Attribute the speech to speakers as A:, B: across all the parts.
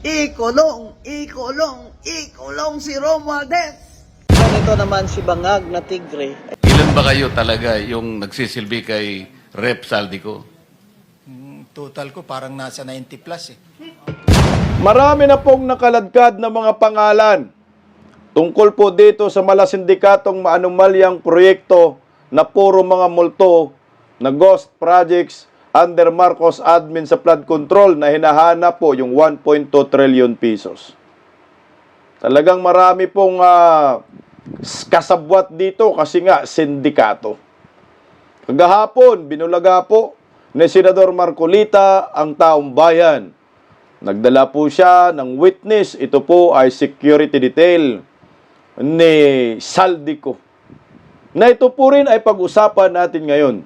A: Ikulong, ikulong, ikulong si Romualdez.
B: Ito naman si Bangag na tigre.
C: Ilan ba kayo talaga yung nagsisilbi kay Rep. Saldico?
D: Total ko parang nasa 90 plus eh.
E: Marami na pong nakaladkad na mga pangalan tungkol po dito sa malasindikatong maanumalyang proyekto na puro mga multo na ghost projects under Marcos admin sa flood control na hinahanap po yung 1.2 trillion pesos. Talagang marami pong kasabwat dito kasi nga sindikato. Kagahapon, binulaga po ni Senador Marcolita ang taong bayan. Nagdala po siya ng witness. Ito po ay security detail ni Saldico. Na ito po rin ay pag-usapan natin ngayon.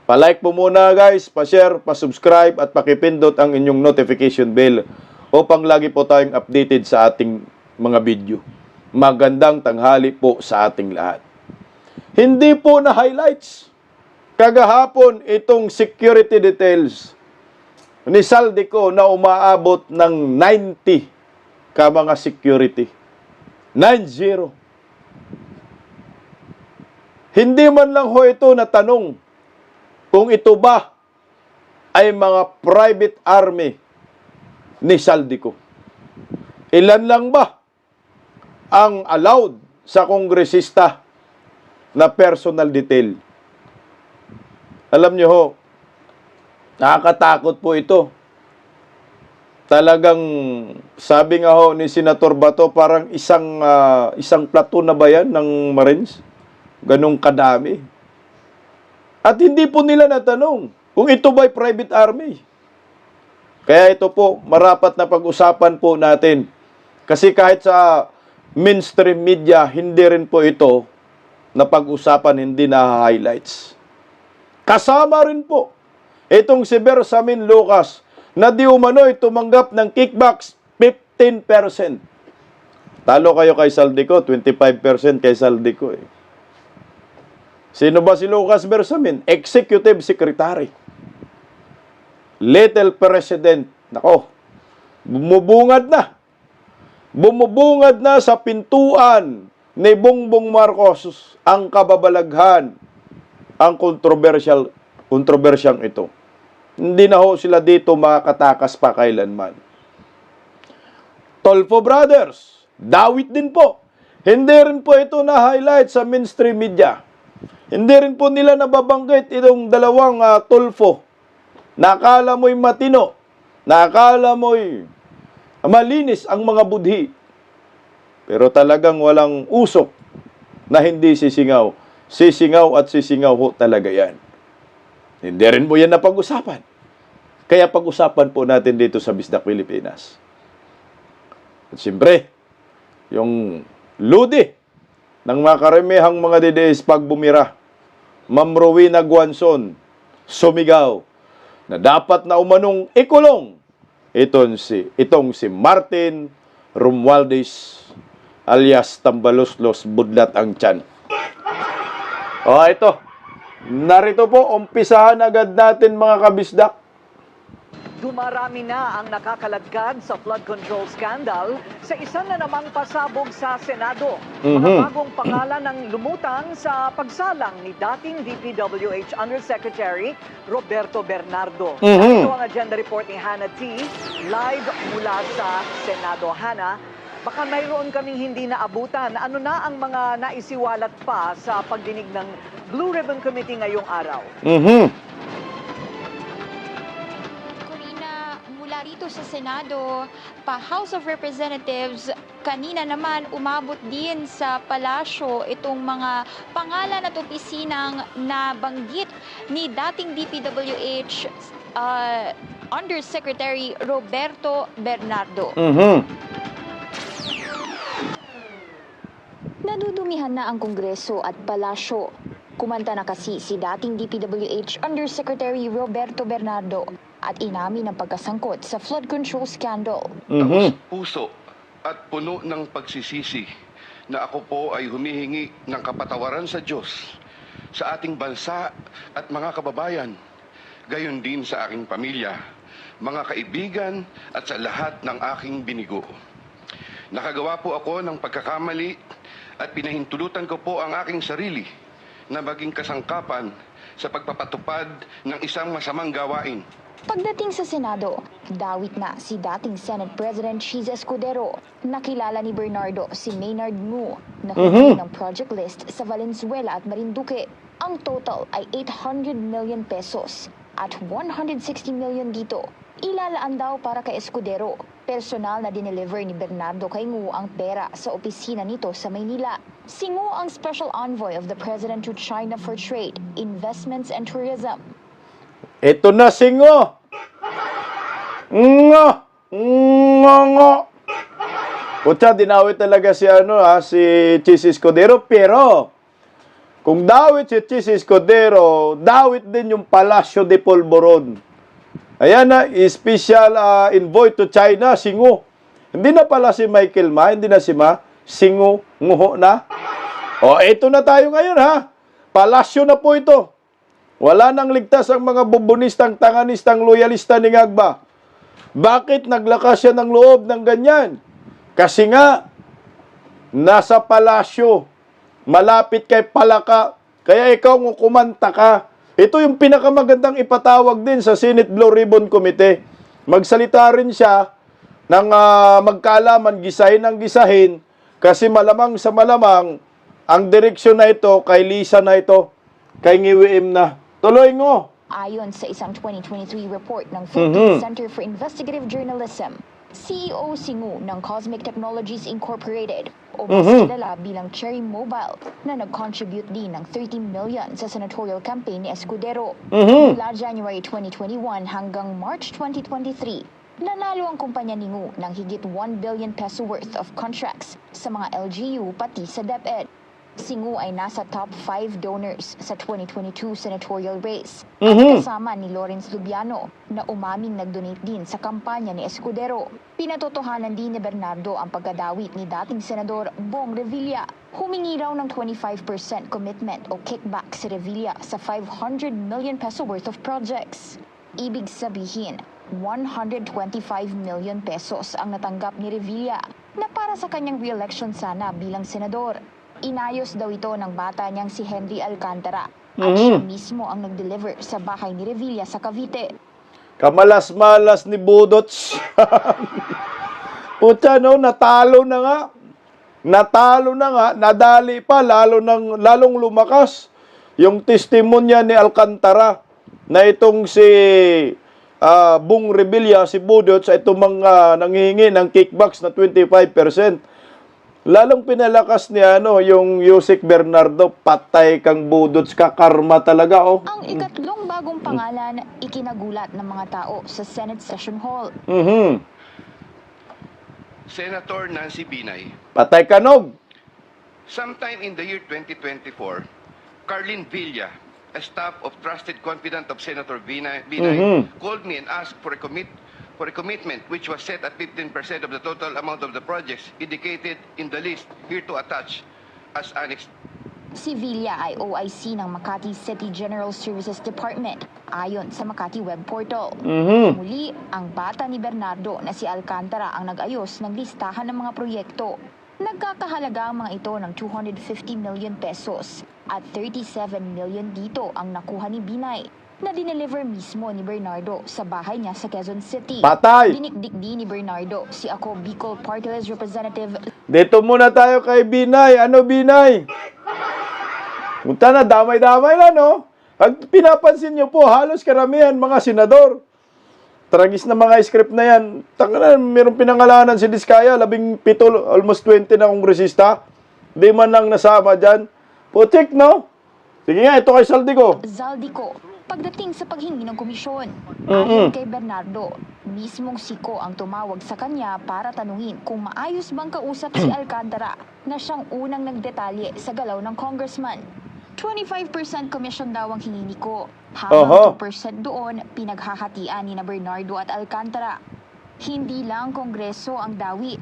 E: Pa-like po muna guys, pa-share, pa-subscribe at pakipindot ang inyong notification bell upang lagi po tayong updated sa ating mga video. Magandang tanghali po sa ating lahat. Hindi po na highlights kagahapon itong security details ni Saldico na umaabot ng 90 ka mga security. 90. Hindi man lang ho ito natanong kung ito ba ay mga private army ni Saldico. Ilan lang ba ang allowed sa kongresista na personal detail? Alam nyo ho, nakakatakot po ito. Talagang, sabi nga ho ni Senator Bato, parang isang platoon na ba yan ng Marines? Ganong kadami. At hindi po nila natanong kung ito ba'y private army. Kaya ito po, marapat na pag-usapan po natin. Kasi kahit sa mainstream media, hindi rin po ito na pag-usapan, hindi na highlights. Kasama rin po itong si Bersamin Lucas na di umano'y tumanggap ng kickbacks 15%. Talo kayo kay Saldico, 25% kay Saldico eh. Sino ba si Lucas Bersamin? Executive Secretary. Little President. Nako, bumubungad na. Bumubungad na sa pintuan ni Bongbong Marcos ang kababalaghan, ang kontrobersyang ito. Hindi na ho sila dito makakatakas pa kailanman. Tolfo Brothers, Dawit din po. Hindi rin po ito na-highlight sa mainstream media. Hindi rin po nila nababanggit itong dalawang Tolfo. Nakala mo'y matino. Nakala mo'y malinis ang mga budhi. Pero talagang walang usok na hindi sisingaw. Sisingaw at sisingaw ho talaga yan. Hindi rin mo yan napag-usapan. Kaya pag-usapan po natin dito sa Bisdak Pilipinas. At siyempre, yung ludi ng mga karamihang mga DDS pag bumira. Ma'am Rowena Guanzon, sumigaw na dapat na umanong ikulong itong si Martin Romualdez alias Tambaloslos Budlat ang Tiyan. Ito. Narito po, umpisahan agad natin mga kabisdak.
F: Dumarami na ang nakakaladkad sa flood control scandal sa isa na namang pasabog sa Senado. Mga bagong pangalan ng lumutang sa pagsalang ni dating DPWH Undersecretary Roberto Bernardo. Ito ang agenda report ni Hannah T. Live mula sa Senado. Hannah, baka mayroon kaming hindi naabutan. Ano na ang mga naisiwalat pa sa pagdinig ng Blue Ribbon Committee ngayong araw?
G: Mula rito sa Senado, pa House of Representatives, kanina naman umabot din sa palasyo itong mga pangalan at opisinang nabanggit ni dating DPWH Undersecretary Roberto Bernardo. Nadudumihan na ang Kongreso at palasyo. Kumanta na kasi si dating DPWH Undersecretary Roberto Bernardo at inamin ang pagkasangkot sa flood control scandal.
H: Puso at puno ng pagsisisi na ako po ay humihingi ng kapatawaran sa Diyos, sa ating bansa at mga kababayan, gayon din sa aking pamilya mga kaibigan at sa lahat ng aking binigo. Nakagawa po ako ng pagkakamali at pinahintulutan ko po ang aking sarili na maging kasangkapan sa pagpapatupad ng isang masamang gawain.
G: Pagdating sa Senado, dawit na si dating Senate President Cheese Escudero. Nakilala ni Bernardo si Maynard Ngu na huli ng project list sa Valenzuela at Marinduque. Ang total ay 800 million pesos at 160 million dito. Ilalaan daw para kay Escudero. Personal na dineliver ni Bernardo kay Ngu ang pera sa opisina nito sa Maynila. Si Ngu ang Special Envoy of the President to China for Trade, Investments and Tourism.
E: Ito na si Ngo. Ngo. Ngo. Kutsa, dinawit talaga si si Cheese Escudero, pero kung dawit si Cheese Escudero, dawit din yung Palacio de Polvoron. Ayan na, special envoy to China, si Ngo. Hindi na pala si Michael Ma, hindi na si Ma, si Ngo, Ngo na. O, ito na tayo ngayon ha. Palasyo na po ito. Wala nang ligtas ang mga bubunistang, tanganistang, loyalista ni Ngagba. Bakit naglakas siya ng loob ng ganyan? Kasi nga, nasa palasyo, malapit kay Palaka, kaya ikaw ng kumanta ka. Ito yung pinakamagandang ipatawag din sa Senate Blue Ribbon Committee. Magsalita rin siya ng magkaalaman, gisahin ang gisahin, kasi malamang sa malamang, ang direksyon na ito, kay Lisa na ito, kay Ngiwiim na. Tuloy Ngo.
G: Ayon sa isang 2023 report ng Philippine Center for Investigative Journalism, CEO si Ngu ng Cosmic Technologies Incorporated o mas kilala bilang Cherry Mobile na nag-contribute din ng 30 million sa senatorial campaign ni Escudero. Mula January 2021 hanggang March 2023, nanalo ang kumpanya ni Ngu ng higit 1 billion peso worth of contracts sa mga LGU pati sa DepEd. Si Ngu ay nasa top 5 donors sa 2022 senatorial race. At kasama ni Lawrence Lubiano na umaming nag-donate din sa kampanya ni Escudero. Pinatotohanan din ni Bernardo ang pagkadawit ni dating Senador Bong Revilla. Humingi raw ng 25% commitment o kickback si Revilla sa 500 million peso worth of projects. Ibig sabihin, 125 million pesos ang natanggap ni Revilla na para sa kanyang re-election sana bilang senador. Inayos daw ito ng bata niyang si Henry Alcantara at siya mismo ang nag-deliver sa bahay ni Revilla sa Cavite.
E: Kamalas-malas ni Budots. Putya no, natalo na nga. Natalo na nga, nadali pa, lalong lumakas yung testimonya ni Alcantara na itong si Bong Revilla, si Budots, itong mga nanghihingi ng kickbacks na 25%. Lalong pinalakas niya yung Yusek Bernardo, patay kang Budots, kakarma talaga
G: Ang ikatlong bagong pangalan, ikinagulat ng mga tao sa Senate Session Hall.
H: Senator Nancy Binay.
E: Patay kanog.
H: Sometime in the year 2024, Carlin Villa, a staff of trusted confidant of Senator Binay, called me and asked for a commitment which was set at 15% of the total amount of the projects indicated in the list here to attach as annexed.
G: Si Villa ay OIC ng Makati City General Services Department ayon sa Makati Web Portal. Muli, ang bata ni Bernardo na si Alcantara ang nag-ayos ng listahan ng mga proyekto. Nagkakahalaga ang mga ito ng 250 million pesos at 37 million dito ang nakuha ni Binay na dineliver mismo ni Bernardo sa bahay niya sa Quezon City.
E: Patay!
G: Dinikdik din ni Bernardo si Ako Bicol Party List Representative.
E: Dito muna tayo kay Binay. Ano Binay? Punta na, damay-damay na, no? Pag pinapansin nyo po, halos karamihan mga senador. Tragis na mga script na yan. Tanganan, mayroong pinangalanan si Diskaya, 17, almost 20 na kongresista. Di man lang nasama dyan. Putik, no? Sige nga, ito kay
G: Zaldico. Pagdating sa paghingi ng komisyon, ayon kay Bernardo, mismong siko ang tumawag sa kanya para tanungin kung maayos bang kausap si Alcantara na siyang unang nagdetalye sa galaw ng congressman. 25% commission daw ang hingi ni Ko, habang 2% doon pinaghahatian ni na Bernardo at Alcantara. Hindi lang kongreso ang dawit.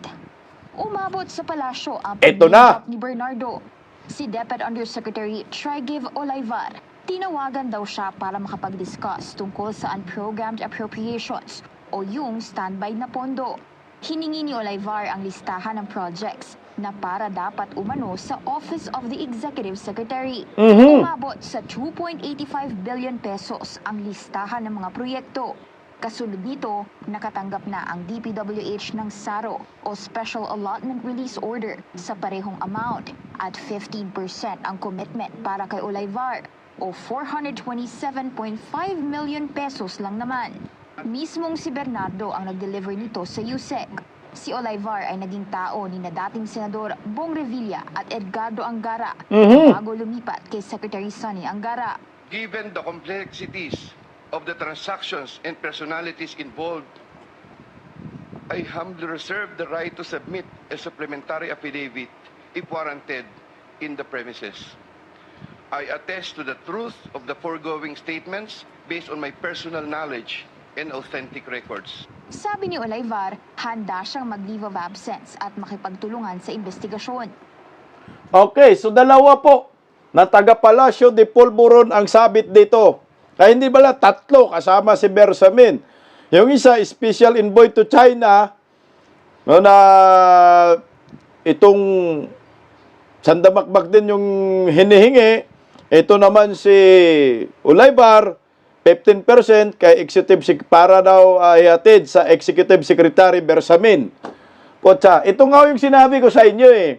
G: Umabot sa palasyo ang pagdilap ni Bernardo. Si DepEd Undersecretary Trigiv Olaivar, tinawagan daw siya para makapag-discuss tungkol sa unprogrammed appropriations o yung standby na pondo. Hiningi ni Olivar ang listahan ng projects na para dapat umano sa Office of the Executive Secretary. Umabot sa 2.85 billion pesos ang listahan ng mga proyekto. Kasunod nito, nakatanggap na ang DPWH ng SARO o Special Allotment Release Order sa parehong amount at 15% ang commitment para kay Olivar o 427.5 million pesos lang naman. Mismong si Bernardo ang nag-deliver nito sa USEC. Si Olivar ay naging tao ni na dating Senador Bong Revilla at Edgardo Angara bago lumipat kay Secretary Sonny Angara.
H: Given the complexities of the transactions and personalities involved, I humbly reserve the right to submit a supplementary affidavit if warranted in the premises. I attest to the truth of the foregoing statements based on my personal knowledge and authentic records.
G: Sabi ni Olivar, handa siyang mag-leave of absence at makipagtulungan sa investigasyon.
E: Okay, so dalawa po na taga Palacio de Polvoron ang sabit dito. Ay hindi bala tatlo kasama si Bersamin. Yung isa, special envoy to China, no, na itong sandamakbak din yung hinihingi. Ito naman si Olivar, 15% kay para daw ihatid sa Executive Secretary Bersamin. Potsa, ito nga yung sinabi ko sa inyo eh.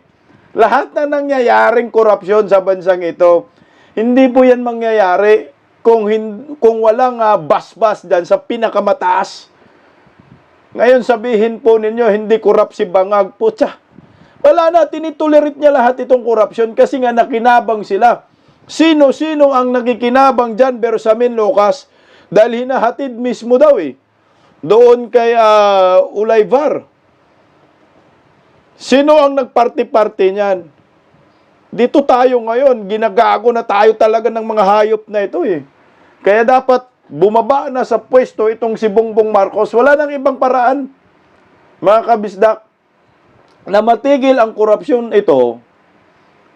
E: Lahat na nangyayaring korupsyon sa bansang ito, hindi po yan mangyayari kung walang basbas dyan sa pinakamataas. Ngayon sabihin po ninyo, hindi korap si Bangag. Potsa, wala na, tinitolerate niya lahat itong korupsyon kasi nga nakinabang sila. Sino-sino ang nakikinabang dyan, Bersamin, Lucas? Dahil hinahatid mismo daw eh. Doon kay Olivar. Sino ang nagparty-party niyan? Dito tayo ngayon, ginagago na tayo talaga ng mga hayop na ito eh. Kaya dapat bumaba na sa pwesto itong si Bongbong Marcos. Wala nang ibang paraan, mga kabisdak, na matigil ang korupsyon ito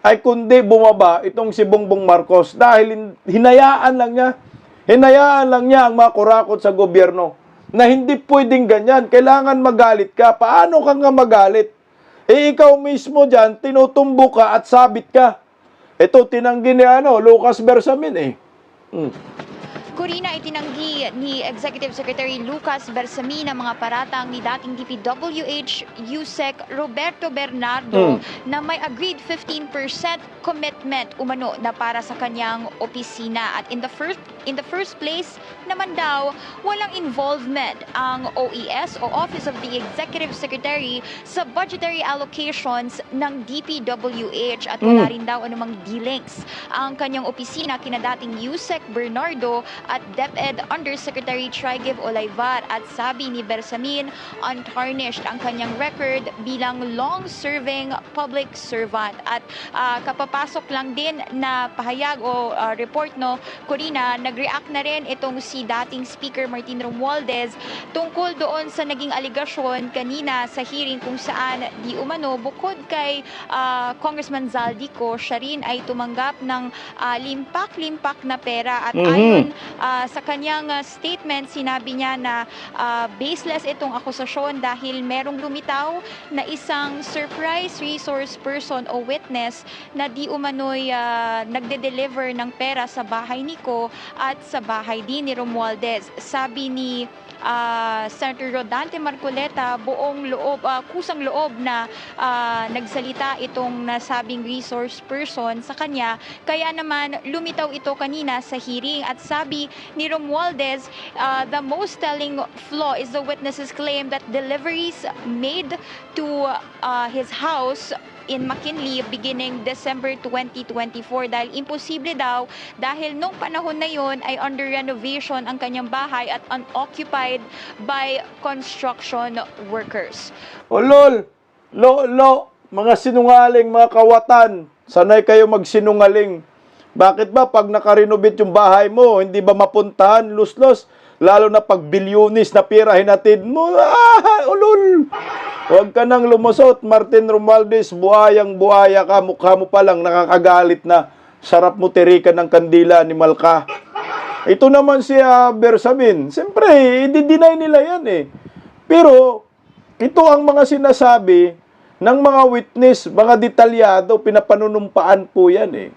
E: ay kundi bumaba itong si Bongbong Marcos dahil hinayaan lang niya ang mga kurakot sa gobyerno na hindi pwedeng ganyan. Kailangan magalit ka. Paano ka nga magalit? Eh ikaw mismo dyan, tinutumbo ka at sabit ka. Ito tinanggi ni Lucas Bersamin eh.
G: Corina, itinanggi ni Executive Secretary Lucas Bersamin ang mga paratang ni dating DPWH USEC Roberto Bernardo na may agreed 15% commitment umano na para sa kanyang opisina. At in the first place naman daw, walang involvement ang OES o Office of the Executive Secretary sa budgetary allocations ng DPWH at wala rin daw anumang dealings ang kanyang opisina kina dating USEC Bernardo at DepEd Undersecretary Trigiv Olivar. At sabi ni Bersamin, untarnished ang kanyang record bilang long-serving public servant. At kapapasok lang din na pahayag o report, no, Corina, nag-react na rin itong si dating Speaker Martin Romualdez tungkol doon sa naging aligasyon kanina sa hearing kung saan di umano bukod kay Congressman Zaldico, siya rin ay tumanggap ng limpak-limpak na pera. At ayon sa kanyang statement, sinabi niya na baseless itong akusasyon dahil merong lumitaw na isang surprise resource person o witness na di umano'y nagde-deliver ng pera sa bahay ni Ko at sa bahay din ni Romualdez. Sabi ni Senator Rodante Marcoleta, buong loob, kusang loob na nagsalita itong nasabing resource person sa kanya. Kaya naman lumitaw ito kanina sa hearing. At sabi ni Romualdez, the most telling flaw is the witness's claim that deliveries made to his house in McKinley beginning December 2024 dahil imposible daw dahil nung panahon na yon ay under renovation ang kanyang bahay at unoccupied by construction workers.
E: Lol, mga sinungaling, mga kawatan, sanay kayo magsinungaling. Bakit ba pag nakarenovate yung bahay mo, hindi ba mapuntahan, luslos? Lalo na pag bilyunis na pira hinatid mo, ulol! Huwag ka nang lumusot, Martin Romualdez, buhayang-buhaya ka, mukha mo pa lang nakakagalit na, sarap mo tirikan ng kandila ni Malka. Ito naman si Bersamin. Siyempre, i-deny nila yan eh. Pero, ito ang mga sinasabi ng mga witness, mga detalyado, pinapanunumpaan po yan eh.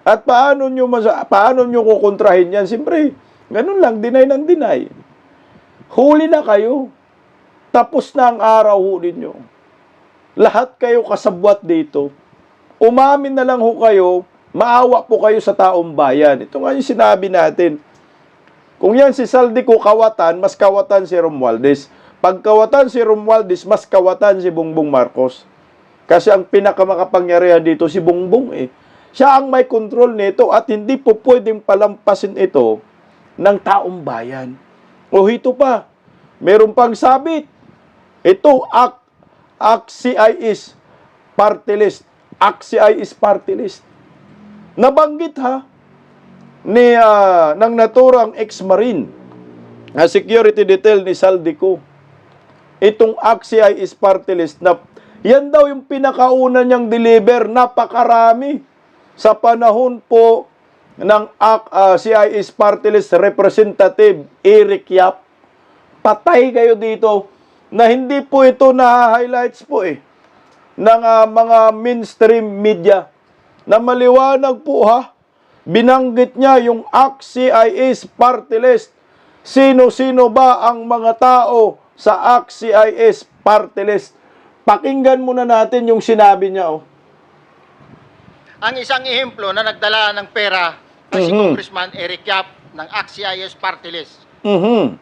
E: At paano nyo kukontrahin yan? Siyempre, ganun lang, deny ng deny. Huli na kayo. Tapos na ang araw huli nyo. Lahat kayo kasabwat dito. Umamin na lang ho kayo, maawa po kayo sa taong bayan. Ito nga yung sinabi natin. Kung yan si Saldico kawatan, mas kawatan si Romualdez. Pag kawatan si Romualdez, mas kawatan si Bongbong Marcos. Kasi ang pinakamakapangyarihan dito si Bongbong eh. Siya ang may control nito at hindi po pwedeng palampasin ito ng taong bayan. O ito pa, meron pang sabit. Ito, ACT-CIS party list. ACT-CIS party list. Nabanggit ng naturang ex-marine na security detail ni Saldico. Itong ACT-CIS party list na yan daw yung pinakauna niyang deliver, napakarami. Sa panahon po ng CIS party list representative Eric Yap, patay kayo dito na hindi po ito na-highlights po ng mga mainstream media na maliwanag po binanggit niya yung ACT-CIS party list. Sino-sino ba ang mga tao sa ACT-CIS party list? Pakinggan muna natin yung sinabi niya.
I: Ang isang ehemplo na nagdala ng pera ay si Congressman Eric Yap ng ACT-CIS party list. 46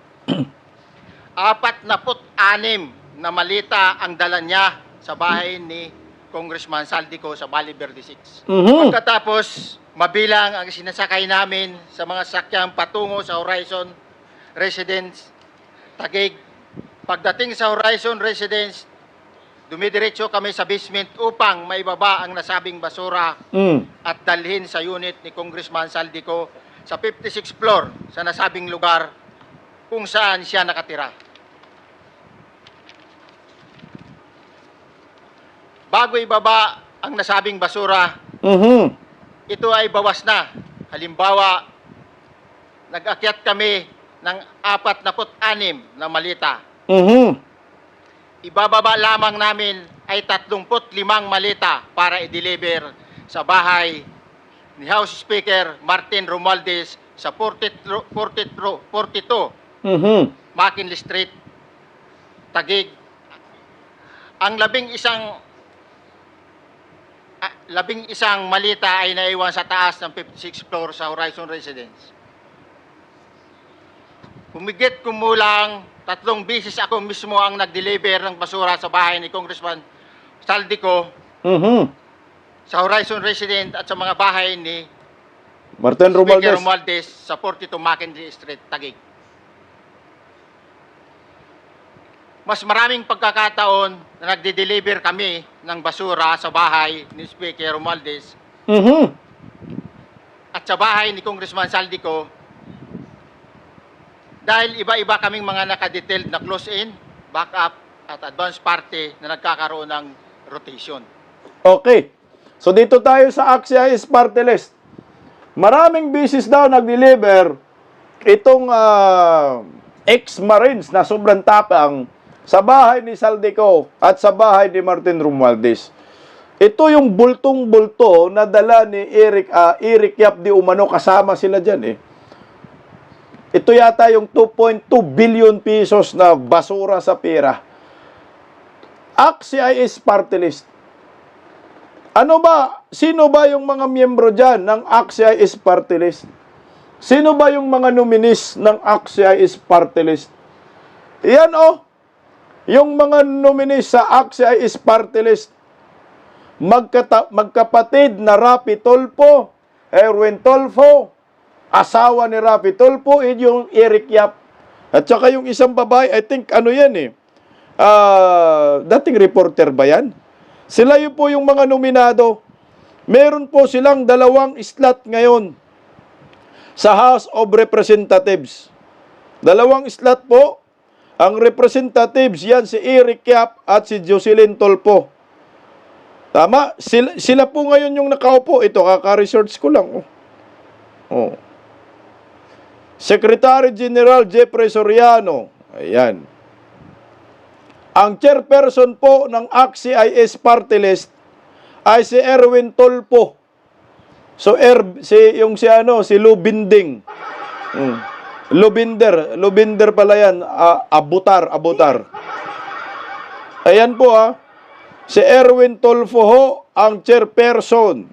I: na malita ang dala niya sa bahay ni Congressman Saldico sa Valle Verde 6. Pagkatapos, mabilang ang sinasakay namin sa mga sakyang patungo sa Horizon Residence, Taguig. Pagdating sa Horizon Residence, dumidiretso kami sa basement upang maibaba ang nasabing basura at dalhin sa unit ni Congressman Saldico sa 56th floor sa nasabing lugar kung saan siya nakatira. Bago ibaba ang nasabing basura, ito ay bawas na. Halimbawa, nag-akyat kami ng 46 na malita. Ibababa lamang namin ay 35 malita para i-deliver sa bahay ni House Speaker Martin Romualdez sa 42 McKinley Street, Taguig. Ang labing isang malita ay naiwan sa taas ng 56th floor sa Horizon Residence. Humigit kumulang 3 beses ako mismo ang nag-deliver ng basura sa bahay ni Congressman Saldico sa Horizon Residence at sa mga bahay ni
E: Martin
I: Speaker
E: Romualdez.
I: Romualdez sa 42 McKinley Street, Taguig. Mas maraming pagkakataon na nagde-deliver kami ng basura sa bahay ni Speaker Romualdez at sa bahay ni Congressman Saldico dahil iba-iba kaming mga nakadetailed na close-in, backup at advance party na nagkakaroon ng rotation.
E: Okay. So dito tayo sa ACT-CIS party list. Maraming beses daw nag-deliver itong ex-marines na sobrang tapang sa bahay ni Saldico at sa bahay ni Martin Romualdez. Ito yung bultong-bulto na dala ni Eric Yap di umano, kasama sila dyan Ito yata yung 2.2 billion pesos na basura sa pera. ACT-CIS party list. Ano ba? Sino ba yung mga miyembro dyan ng ACT-CIS party list? Sino ba yung mga nominees ng ACT-CIS party list? Yan yung mga nominees sa ACT-CIS party list. Magkapatid na Rapi Tulfo, Erwin Tulfo, asawa ni Rapi Tulfo, yung Eric Yap. At saka yung isang babae, I think dating reporter ba yan? Sila yun po yung mga nominado. Meron po silang 2 slot ngayon sa House of Representatives. 2 slot po. Ang representatives yan si Eric Yap at si Jocelyn Tulfo. Tama? Sila po ngayon yung nakaupo. Ito, kaka-research ko lang. Secretary General Jeffrey Soriano. Ayan. Ang chairperson po ng ACT-CIS Party List ay si Erwin Tolpo. So si Lubinding. Lubinder pala yan. Abutar. Ayan po si Erwin Tolpo ho ang chairperson.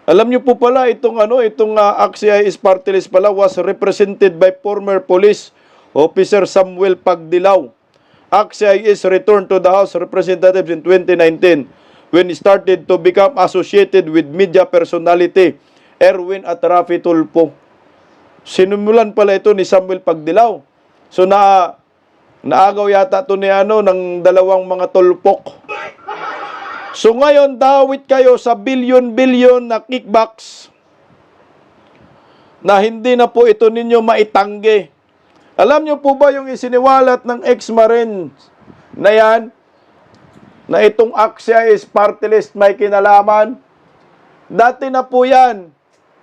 E: Alam niyo po pala itong ACT-CIS Party List pala was represented by former police officer Samuel Pagdilaw. ACT-CIS returned to the House of Representatives in 2019 when he started to become associated with media personality Erwin at Rafi Tulfo. Sinimulan pala ito ni Samuel Pagdilaw. So naagaw yata ito ng dalawang mga tulpok. So ngayon, dawit kayo sa bilyon-bilyon na kickbacks na hindi na po ito ninyo maitanggi. Alam niyo po ba yung isiniwalat ng ex-marine na yan? Na itong ACT-CIS Party List may kinalaman? Dati na po yan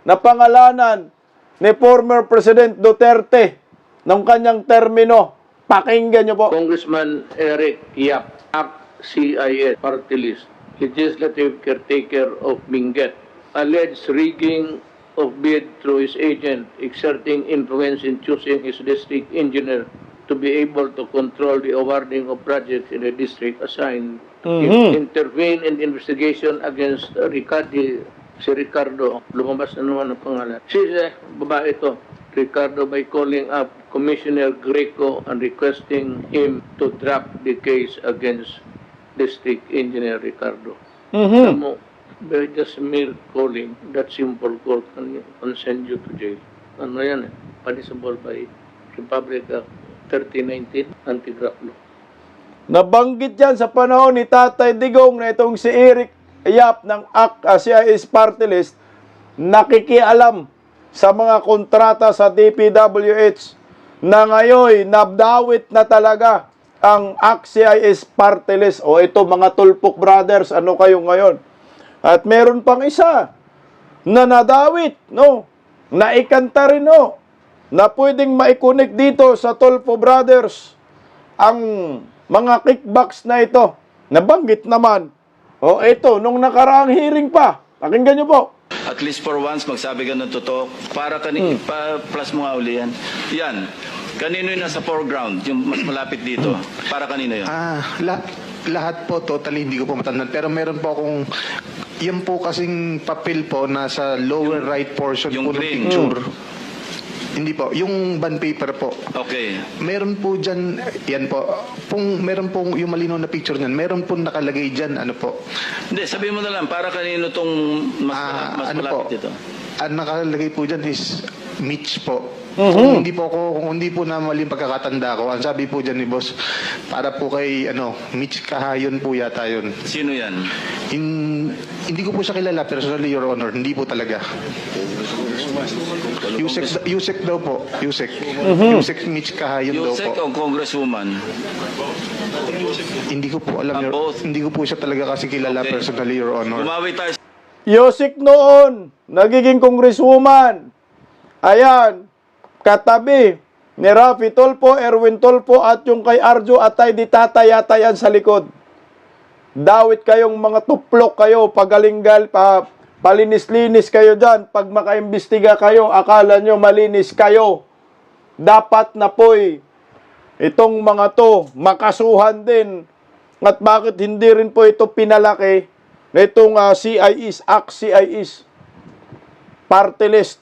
E: na pangalanan ni former President Duterte ng kanyang termino. Pakinggan niyo po.
J: Congressman Eric Yap, ACT-CIS Party List, Legislative Caretaker of Benguet, alleged rigging of bid through his agent, exerting influence in choosing his district engineer to be able to control the awarding of projects in the district assigned. Intervene in the investigation against si Ricardo. Lumabas na naman ang pangalan. Si babae ito, Ricardo, by calling up Commissioner Greco and requesting him to drop the case against District Engineer Ricardo. By just mere calling, that simple call can send you to jail. Ano yan punishable by Republic Act 3019, Anti-Graft Law.
E: Nabanggit yan sa panahon ni Tatay Digong na itong si Eric Yap ng ACT-CIS Party List nakikialam sa mga kontrata sa DPWH na ngayon nabdawit na talaga ang ACT-CIS Party List. O ito mga Tulpok Brothers, ano kayo ngayon? At meron pang isa na nadawit, naikanta rin, na pwedeng maikunik dito sa Tulfo Brothers ang mga kickbacks na ito. Nabanggit naman. O ito, nung nakaraang hearing pa. Pakinggan nyo po.
K: At least for once, magsabi ka ng totoo. Para plus mo nga uli yan. Yan. Kanino yung nasa foreground, yung mas malapit dito? Para kanino yun?
L: Lahat po, totally hindi ko po matandaan. Pero meron po akong, yan po kasing papel po nasa lower right portion
K: yung
L: po ng
K: green.
L: picture. Hindi po, yung bond paper po.
K: Okay.
L: Meron po dyan, yan po, meron po yung malinaw na picture niyan, meron po nakalagay dyan, ano po.
K: Hindi, sabihin mo na lang, para kanino itong mas malapit dito?
L: Ang nakalagay po dyan is Mitch po. Kung hindi po na maling pagkakatanda ko, ang sabi po dyan ni boss, para po kay Mitch Kahayon po yata yun.
K: Sino yan?
L: Hindi ko po siya kilala, personally, Your Honor. Hindi po talaga. Yusek daw po. Yusek. Yusek Mitch Kahayon daw po.
K: Yusek o Congresswoman?
L: Hindi ko po alam.
K: Both?
L: Hindi ko po siya talaga kasi kilala personally, Your Honor.
K: Gumawi tayo.
E: Yusek noon, nagiging congresswoman. Ayan, katabi ni Rafi Tulfo, Erwin Tulfo at yung kay Arjo Atay di tatayatayan sa likod. Dawit kayong mga tuplok kayo, pagalingal, palinis-linis kayo dyan. Pag makaimbestiga kayo, akala nyo malinis kayo. Dapat na po'y itong mga to makasuhan din. At bakit hindi rin po ito pinalaki na itong CIS, ACT-CIS Party List.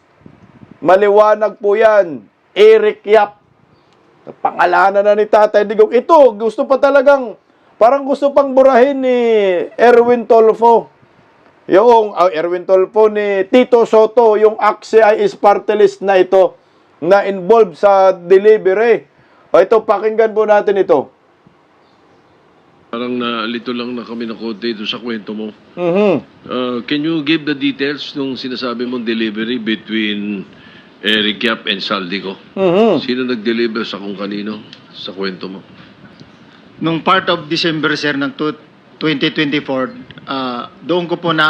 E: Maliwanag po yan. Eric Yap. Pangalanan na ni Tatay Digong. Ito, gusto pa talagang, parang gusto pang burahin ni Erwin Tulfo. Yung Erwin Tulfo ni Tito Soto, yung ACT-CIS Party List na ito, na involved sa delivery. O ito, pakinggan po natin ito.
M: Parang nalito lang na kami na konti doon sa kwento mo. Can you give the details nung sinasabi mong delivery between Eric Yap and Saldico? Sino nag-deliver sa kung kanino sa kwento mo?
I: Nung part of December, sir, ng 2024, doon ko po na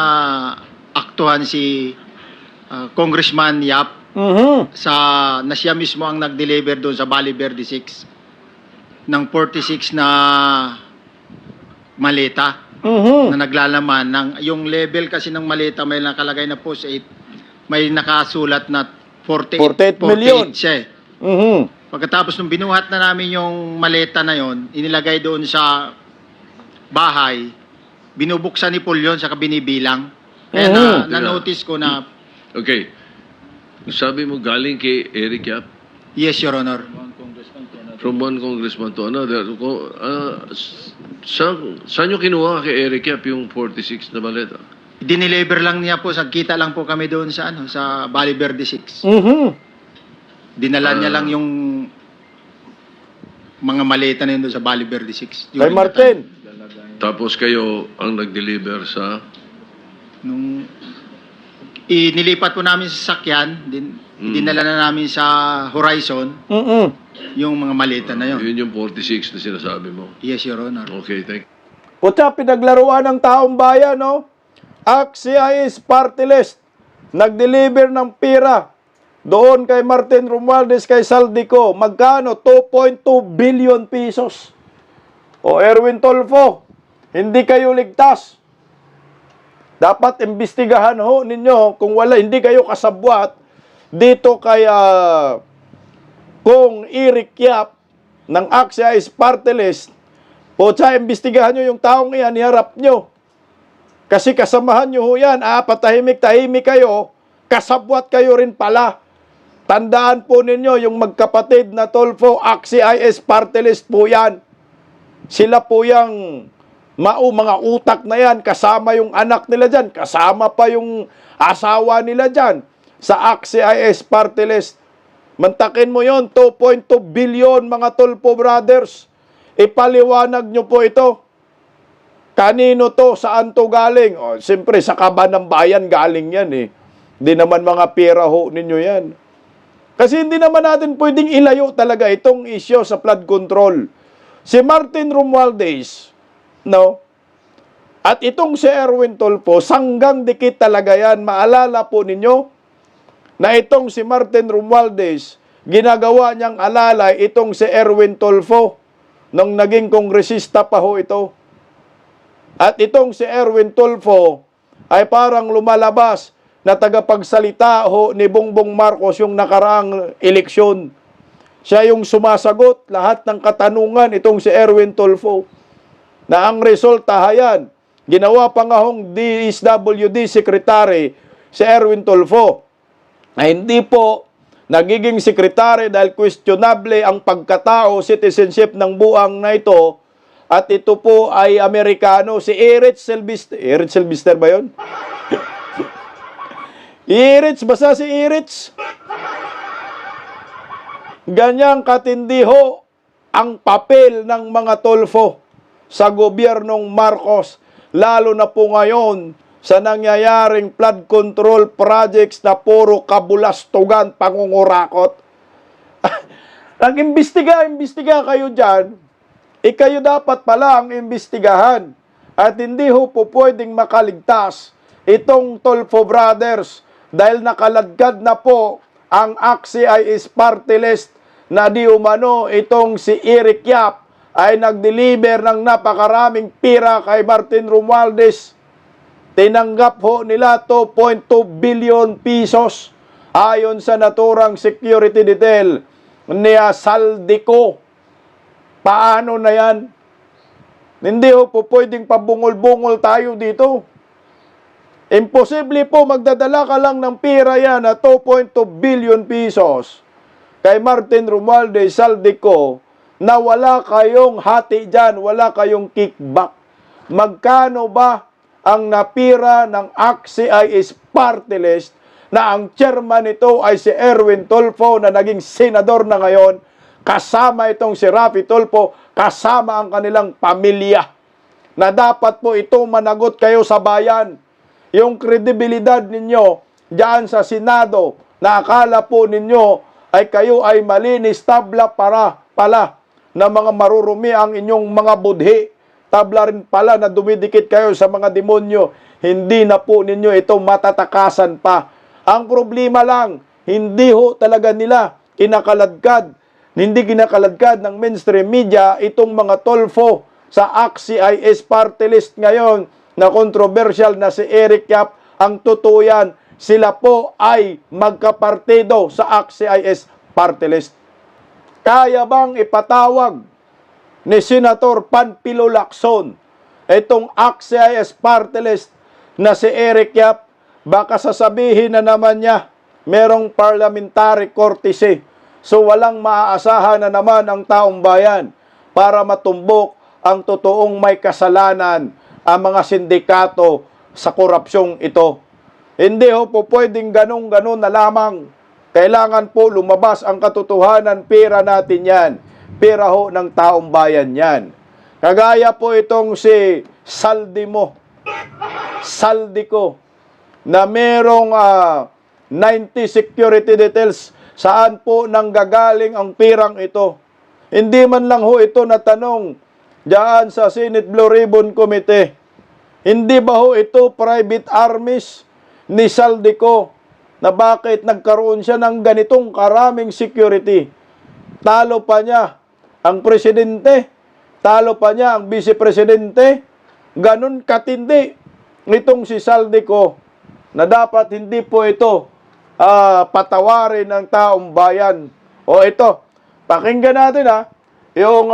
I: aktuhan si Congressman Yap na siya mismo ang nag-deliver doon sa Valle Verde 6 ng 46 na maleta na naglalaman ng yung level kasi ng maleta may nakalagay na post 8, may nakasulat na
E: 48 million.
I: 48 siya. Pagkatapos nung binuhat na namin yung maleta na yon, inilagay doon sa bahay, binubuksan ni Paul yun, saka binibilang. Kaya na-notice ko na,
M: Okay. Sabi mo galing kay Eric Yap?
I: yes, Your Honor.
M: From one congressman to another. Saan nyo kinuha kay Eric Yap yung 46 na maleta?
I: Dineliver lang niya po, kita lang po kami doon sa sa Valle Verde 6. Dinala niya lang yung mga maleta na yun doon sa Valle Verde 6.
E: Kay Martin.
M: Tapos kayo ang nag-deliver sa...
I: Nung inilipat po namin sa sakyan, dinala na namin sa Horizon yung mga maleta na yun.
M: Yun yung 46 na sinasabi mo.
I: Yes, Your Honor.
M: Okay, thank you.
E: Putya, pinaglaruan ng taong bayan, no? ACT-CIS party list. Nag-deliver ng pira doon kay Martin Romualdez, kay Saldico. Magkano? 2.2 billion pesos. O Erwin Tolfo, hindi kayo ligtas. Dapat imbestigahan ho ninyo kung hindi kayo kasabwat dito kay kung Eric Yap ng ACT-CIS party list. Putya, imbestigahan nyo yung taong iyan, iharap nyo. Kasi kasamahan nyo ho yan, patahimik-tahimik kayo, kasabwat kayo rin pala. Tandaan po ninyo, yung magkapatid na Tolfo, ACT-CIS party list po yan. Sila po yung mga utak na yan, kasama yung anak nila dyan, kasama pa yung asawa nila dyan sa ACT-CIS party list. Mantakin mo yon, 2.2 billion mga Tolfo brothers. Ipaliwanag nyo po ito. Kanino to? Saan to galing? O, siyempre, sa kaban ng bayan galing yan eh. Hindi naman mga pera ho ninyo yan. Kasi hindi naman natin pwedeng ilayo talaga itong issue sa flood control. Si Martin Romualdez, no? At itong si Erwin Tolfo, sanggang dikit talaga yan. Maalala po ninyo na itong si Martin Romualdez, ginagawa niyang alalay itong si Erwin Tolfo nung naging kongresista pa ho ito. At itong si Erwin Tolfo ay parang lumalabas na tagapagsalita ho ni Bongbong Marcos yung nakaraang eleksyon. Siya yung sumasagot lahat ng katanungan itong si Erwin Tolfo. Na ang resulta hayan, ginawa pa nga hong DSWD Secretary si Erwin Tolfo. Na hindi po nagiging sekretary dahil questionable ang pagkatao, citizenship ng buang na ito. At ito po ay Amerikano, si Erich Sylvester. Erich Sylvester ba yun? Erich, basta si Erich. Ganyang katindi ho ang papel ng mga Tolfo sa gobyernong Marcos. Lalo na po ngayon sa nangyayaring flood control projects na puro kabulastugan, pangungurakot. Nag-imbestiga kayo dyan. Kayo dapat pala ang imbestigahan at hindi ho po pwedeng makaligtas itong Tolfo brothers dahil nakaladkad na po ang ACT-CIS party list na di umano itong si Eric Yap ay nag-deliver ng napakaraming pira kay Martin Romualdez. Tinanggap ho nila 2.2 billion pesos ayon sa naturang security detail ni Saldico. Paano na yan? Hindi ho po pwedeng pabungol-bungol tayo dito. Imposible po magdadala ka lang ng pira yan na 2.2 billion pesos kay Martin Romualdez Saldico na wala kayong hati dyan, wala kayong kickback. Magkano ba ang napira ng ACT-CIS party list na ang chairman nito ay si Erwin Tolfo na naging senador na ngayon? Kasama itong si Rafi Tolfo, kasama ang kanilang pamilya. Na dapat po ito managot kayo sa bayan. Yung kredibilidad ninyo diyan sa Senado, na akala po ninyo ay kayo ay malinis, tabla pala na mga marurumi ang inyong mga budhi. Tabla rin pala na dumidikit kayo sa mga demonyo. Hindi na po ninyo ito matatakasan pa. Ang problema lang, hindi ho talaga nila kinakaladkad, hindi kinakaladkad ng mainstream media itong mga Tulfo sa ACT-CIS party list ngayon na controversial na si Eric Yap. Ang totoo yan, sila po ay magkapartido sa ACT-CIS party list. Kaya bang ipatawag ni Senator Panfilo Lacson itong ACT-CIS party list na si Eric Yap? Baka sasabihin na naman niya merong parliamentary courtesy. So walang maaasahan na naman ang taong bayan para matumbok ang totoong may kasalanan ang mga sindikato sa korupsyong ito. Hindi ho po pwedeng ganun-ganun na lamang. Kailangan po lumabas ang katotohanan, pera natin yan. Pera ho ng taong bayan yan. Kagaya po itong si Saldico, na merong 90 security details. Saan po nanggagaling ang pirang ito? Hindi man lang ho ito natanong diyan sa Senate Blue Ribbon Committee. Hindi ba ho ito private armies ni Saldico na bakit nagkaroon siya ng ganitong karaming security? Talo pa niya ang presidente, talo pa niya ang vice-presidente. Ganun katindi nitong si Saldico na dapat hindi po ito patawarin ng taong bayan. O ito, pakinggan natin yung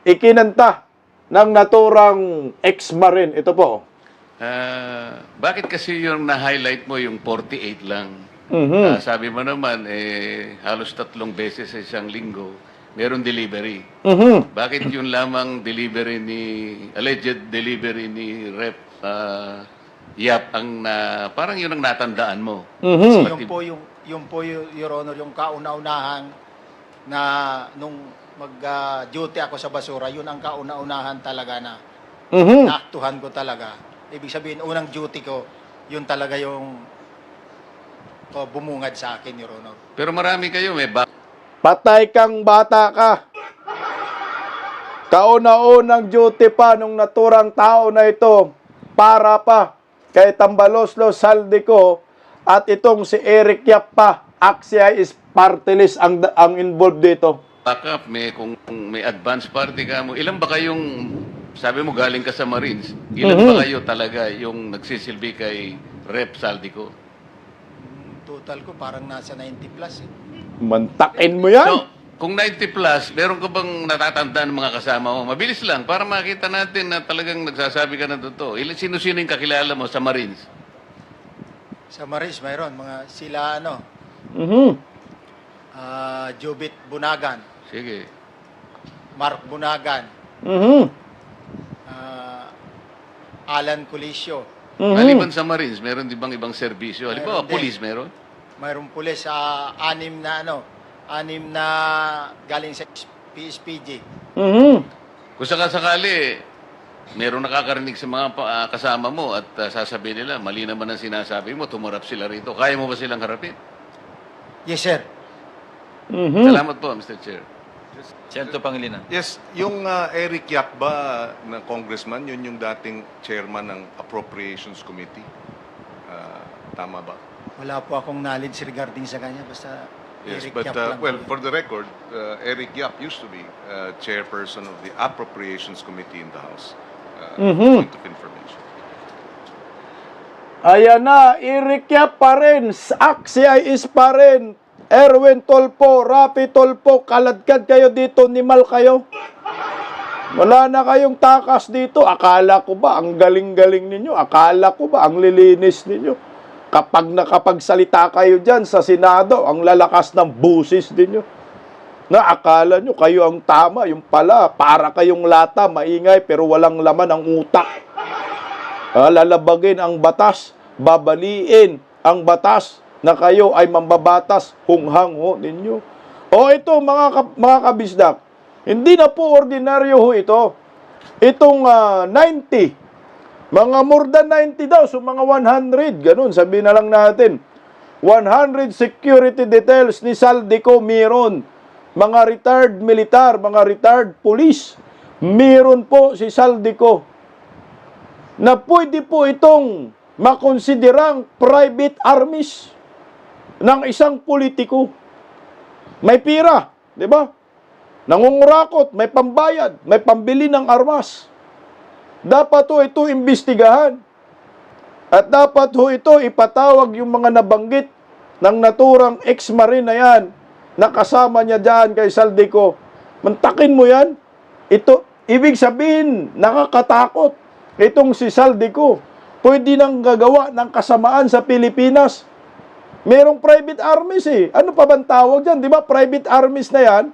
E: ikinanta ng naturang ex-marine. Ito po.
C: Bakit kasi yung na-highlight mo yung 48 lang? Sabi mo naman, halos 3 beses sa isang linggo, meron delivery. Bakit yung lamang delivery alleged delivery ni Rep Yap ang parang yun ang natandaan mo?
I: Yung po, Your Honor, yung kauna-unahan na nung mag-duty ako sa basura, yun ang kauna-unahan talaga na naaktuhan ko talaga. Ibig sabihin, unang duty ko, yun talaga yung bumungad sa akin, Your Honor.
C: Pero marami kayo,
E: Patay kang bata ka. Kauna-unang duty pa nung naturang tao na ito, para pa kay Tambaloslo Saldico at itong si Eric Yap pa. ACT-CIS party list ang involved dito.
C: Backup, kung may advance party ka mo, ilan ba kayong, sabi mo galing ka sa Marines, ilan ba kayo talaga yung nagsisilbi kay Rep Saldico?
D: Total ko parang nasa 90 plus
E: Mantakin mo yan.
C: So, kung 90 plus, meron ka bang natatandaan ng mga kasama mo? Mabilis lang, para makita natin na talagang nagsasabi ka na totoo. Sino-sino yung kakilala mo sa Marines?
D: Sa Marines, mayroon. Mga sila, Jobit Bunagan.
C: Sige.
D: Mark Bunagan. Alan Colisio.
C: Maliban sa Marines, meron di bang ibang serbisyo? Halimbawa, police meron?
D: Mayroon pulis sa 6 na galing sa PSPG.
C: Kung sakasakali, meron nakakarinig sa mga kasama mo at sasabihin nila, mali naman ang sinasabi mo, tumarap sila rito. Kaya mo ba silang harapin?
D: Yes, sir.
C: Salamat po, Mr. Chair.
K: Senator Pangilinan.
N: Yes, yung Eric Yap ba na congressman, yun yung dating chairman ng Appropriations Committee? Tama ba?
D: Wala po akong knowledge regarding sa kanya. Basta
N: Yes,
D: Eric
N: but
D: Yap lang.
N: for the record, Eric Yap used to be chairperson of the Appropriations Committee in the House. Point of information.
E: Ayan na, Eric Yap pa rin, ACT-CIS pa rin, Erwin Tulfo, Rafi Tulfo, kaladkad kayo dito, nimal kayo. Wala na kayong takas dito. Akala ko ba, ang galing-galing ninyo? Akala ko ba, ang lilinis ninyo? Kapag nakapagsalita kayo dyan sa Senado, ang lalakas ng busis ninyo. Na akala nyo, kayo ang tama, yung pala, para kayong lata, maingay, pero walang laman ang utak. Lalabagin ang batas, babaliin ang batas, na kayo ay mambabatas, hunghang ho ninyo. O ito, mga kabisdak, hindi na po ordinaryo ho ito. Itong 90, mga more than 90 daw, so mga 100, ganun, sabihin na lang natin. 100 security details ni Saldico meron. Mga retired militar, mga retired police, meron po si Saldico. Na pwede po itong makonsiderang private armies. ng isang politiko. May pira, di ba? Nangungurakot, may pambayad, may pambili ng armas. Dapat ho ito imbestigahan. At dapat ho ito ipatawag yung mga nabanggit ng naturang ex-marine na yan, na kasama niya dyan kay Saldico. Mantakin mo yan. Ito, ibig sabihin, nakakatakot. Itong si Saldico, pwede nang gagawa ng kasamaan sa Pilipinas. Merong private armies eh. Ano pa bang tawag dyan? Di ba private armies na yan?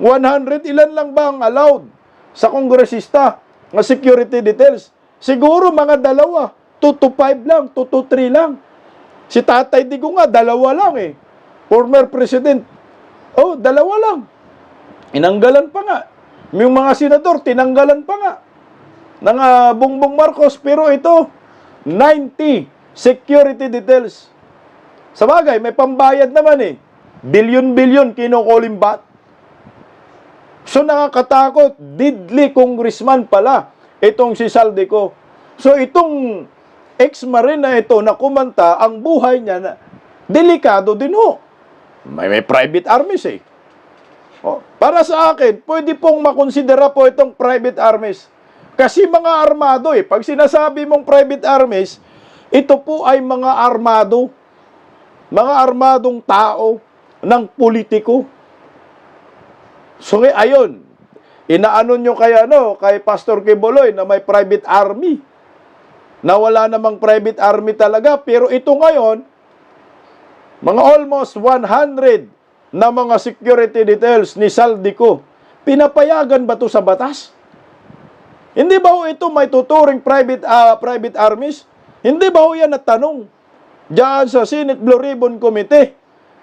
E: 100 ilan lang ba ang allowed sa kongresista na security details? Siguro mga 2 to 5 lang, 2 to 3 lang. Si Tatay Digo nga, 2 lang eh. Former president. Oh, 2 lang. Inanggalan pa nga. Yung mga senador, tinanggalan pa nga ng Bongbong Marcos. Pero ito, 90 security details. Sa bagay, may pambayad naman eh. Bilyon-bilyon kinukulimbat. So nakakatakot, deadly congressman pala itong si Saldico. So itong ex-marine na ito na kumanta, ang buhay niya na delikado din ho. May private armies eh. Oh, para sa akin, pwede pong makonsidera po itong private armies. Kasi mga armado eh. Pag sinasabi mong private armies, ito po ay mga armado. Mga armadong tao ng politiko. So, ayun, inaano nyo kay Pastor Quiboloy na may private army. Na wala namang private army talaga. Pero ito ngayon, mga almost 100 na mga security details ni Saldico, pinapayagan ba ito sa batas? Hindi ba ho ito may tuturing private armies? Hindi ba ho yan natanong diyan sa Senate Blue Ribbon Committee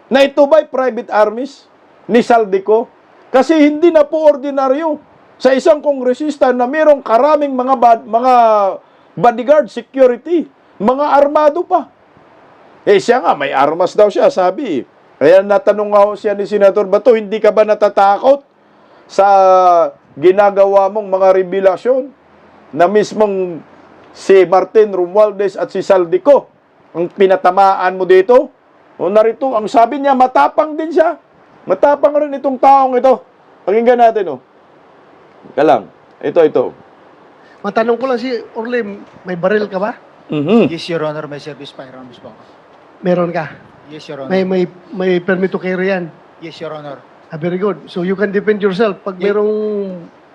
E: na ito ba'y private armies ni Saldico? Kasi hindi na po ordinaryo sa isang kongresista na mayroong karaming mga bodyguard security, mga armado pa. Eh siya nga, may armas daw siya, sabi. Kaya natanong nga siya ni Senator Bato, hindi ka ba natatakot sa ginagawa mong mga revelasyon na mismong si Martin Romualdez at si Saldico ang pinatamaan mo dito? O narito, ang sabi niya, matapang din siya. Matapang rin itong taong ito. Pakinggan natin, oh. Ika lang. Ito.
O: Matanong ko lang si Orly, may baril ka ba?
I: Yes, Your Honor, may service firearms po ako.
O: Meron ka?
I: Yes, Your Honor.
O: May permit to carry yan?
I: Yes, Your Honor.
O: Very good. So you can defend yourself pag merong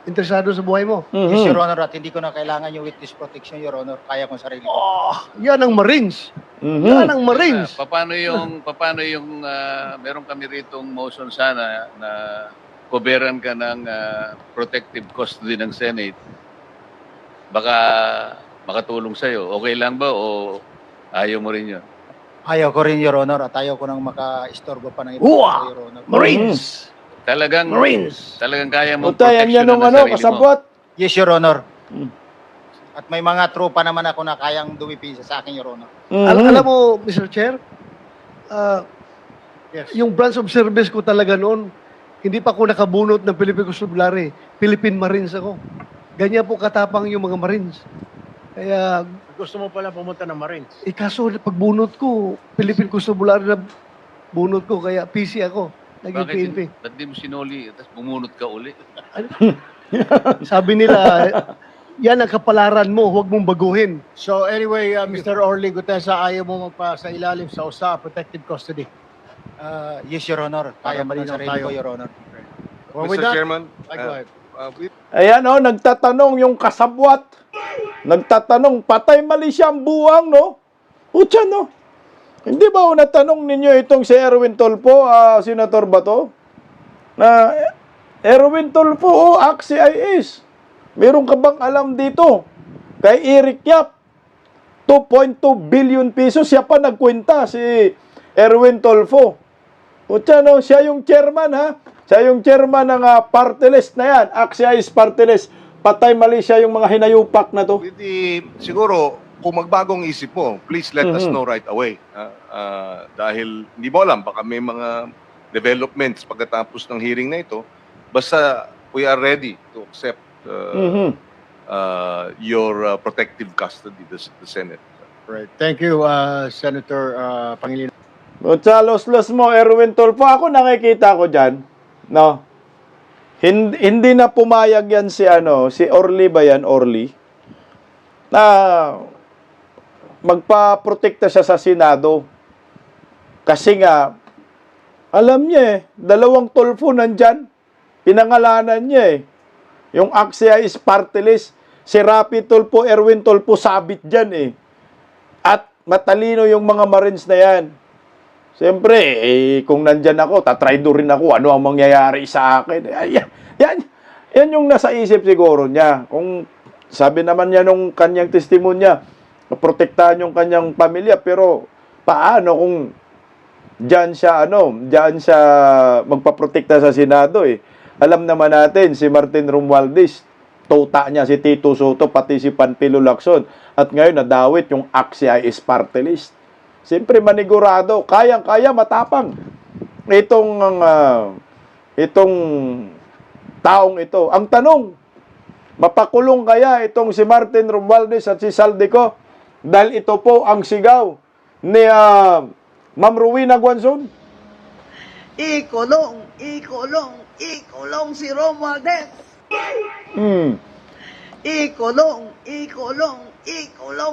O: interesado sa buhay mo?
I: Yes, Your Honor, at hindi ko na kailangan yung witness protection, Your Honor. Kaya ko sarili ko.
O: Yan ang Marines. Yan ang Marines.
C: Paano yung meron kami ritong motion sana na coveran ka ng protective custody ng Senate. Baka makatulong sa'yo. Okay lang ba o ayaw mo rin yun?
I: Ayaw ko rin, Your Honor, at ayaw ko nang maka-istorbo pa ng iba, Your Honor.
O: Marines!
C: Talagang kaya mo
E: Utayan niya nung
C: sarili mo.
E: kasabwat.
I: Yes, Your Honor. At may mga tropa naman ako na kayang dumipisa sa akin, Your Honor.
O: Alam mo, Mr. Chair, yung branch of service ko talaga noon, hindi pa ako nakabunot ng Philippine Constabulary. Philippine Marines ako. Ganyan po katapang yung mga Marines. Kaya,
I: Gusto mo pala pumunta ng Marines?
O: kaso pagbunot ko, Philippine Constabulary na bunot ko, kaya PC ako. Naging PNP.
C: Ba't di mo sinuli at bumunot ka uli?
O: Sabi nila, yan ang kapalaran mo, huwag mong baguhin.
I: So anyway, Mr. Orly Gutesa, ayaw mo magpa sa ilalim sa USA protective custody? Yes, Your Honor. Kaya mo rin sarili ko, Your Honor.
N: Mr. Chairman,
I: go ahead.
E: Ayan, oh, nagtatanong yung kasabwat. Nagtatanong, patay mali siyang buwang, no? Putya, no? Hindi ba natanong ninyo itong si Erwin Tulfo, Senator Bato? Na Erwin Tulfo, ACT-CIS. Meron ka bang alam dito? Kay Eric Yap, 2.2 billion pesos. Siya pa nagkwenta, si Erwin Tulfo. Putya, no? Siya yung chairman, ha? Siya yung chairman ng party list na yan. ACT-CIS party list. Patay mali siya yung mga hinayupak na to.
N: siguro, kung magbagong isip mo, please let us know right away. Dahil hindi mo alam, baka may mga developments pagkatapos ng hearing na ito. Basta we are ready to accept your protective custody, the Senate.
I: Right. Thank you, Senator Pangilinan.
E: At sa los-los mo, Erwin Tulfo, ako nakikita ko dyan, no? Hindi na pumayag yan si Orly ba yan, Orly? Na magpa-protekta siya sa Senado. Kasi nga, alam niya dalawang Tulfo nandyan. Pinangalanan niya Yung Axia is party list. Si Rapi Tulfo, Erwin Tulfo, sabit dyan At matalino yung mga Marines na yan. Siyempre, kung nandyan ako, tatraido rin ako, ano ang mangyayari sa akin. Yan yung nasa isip siguro niya. Kung sabi naman niya nung kanyang testimonya, protektahan yung kanyang pamilya, pero paano kung diyan siya magpaprotekta sa Senado Alam naman natin, si Martin Romualdez, tuta niya si Tito Soto, pati si Panfilo Lacson. At ngayon, nadawit yung Axia is party list. Siyempre, manigurado, kayang-kaya, matapang. Itong taong ito. Ang tanong, mapakulong kaya itong si Martin Romualdez at si Saldico? Dahil ito po ang sigaw ni Ma'am Rowena Guanzon.
A: Ikulong si Romualdez. Ikulong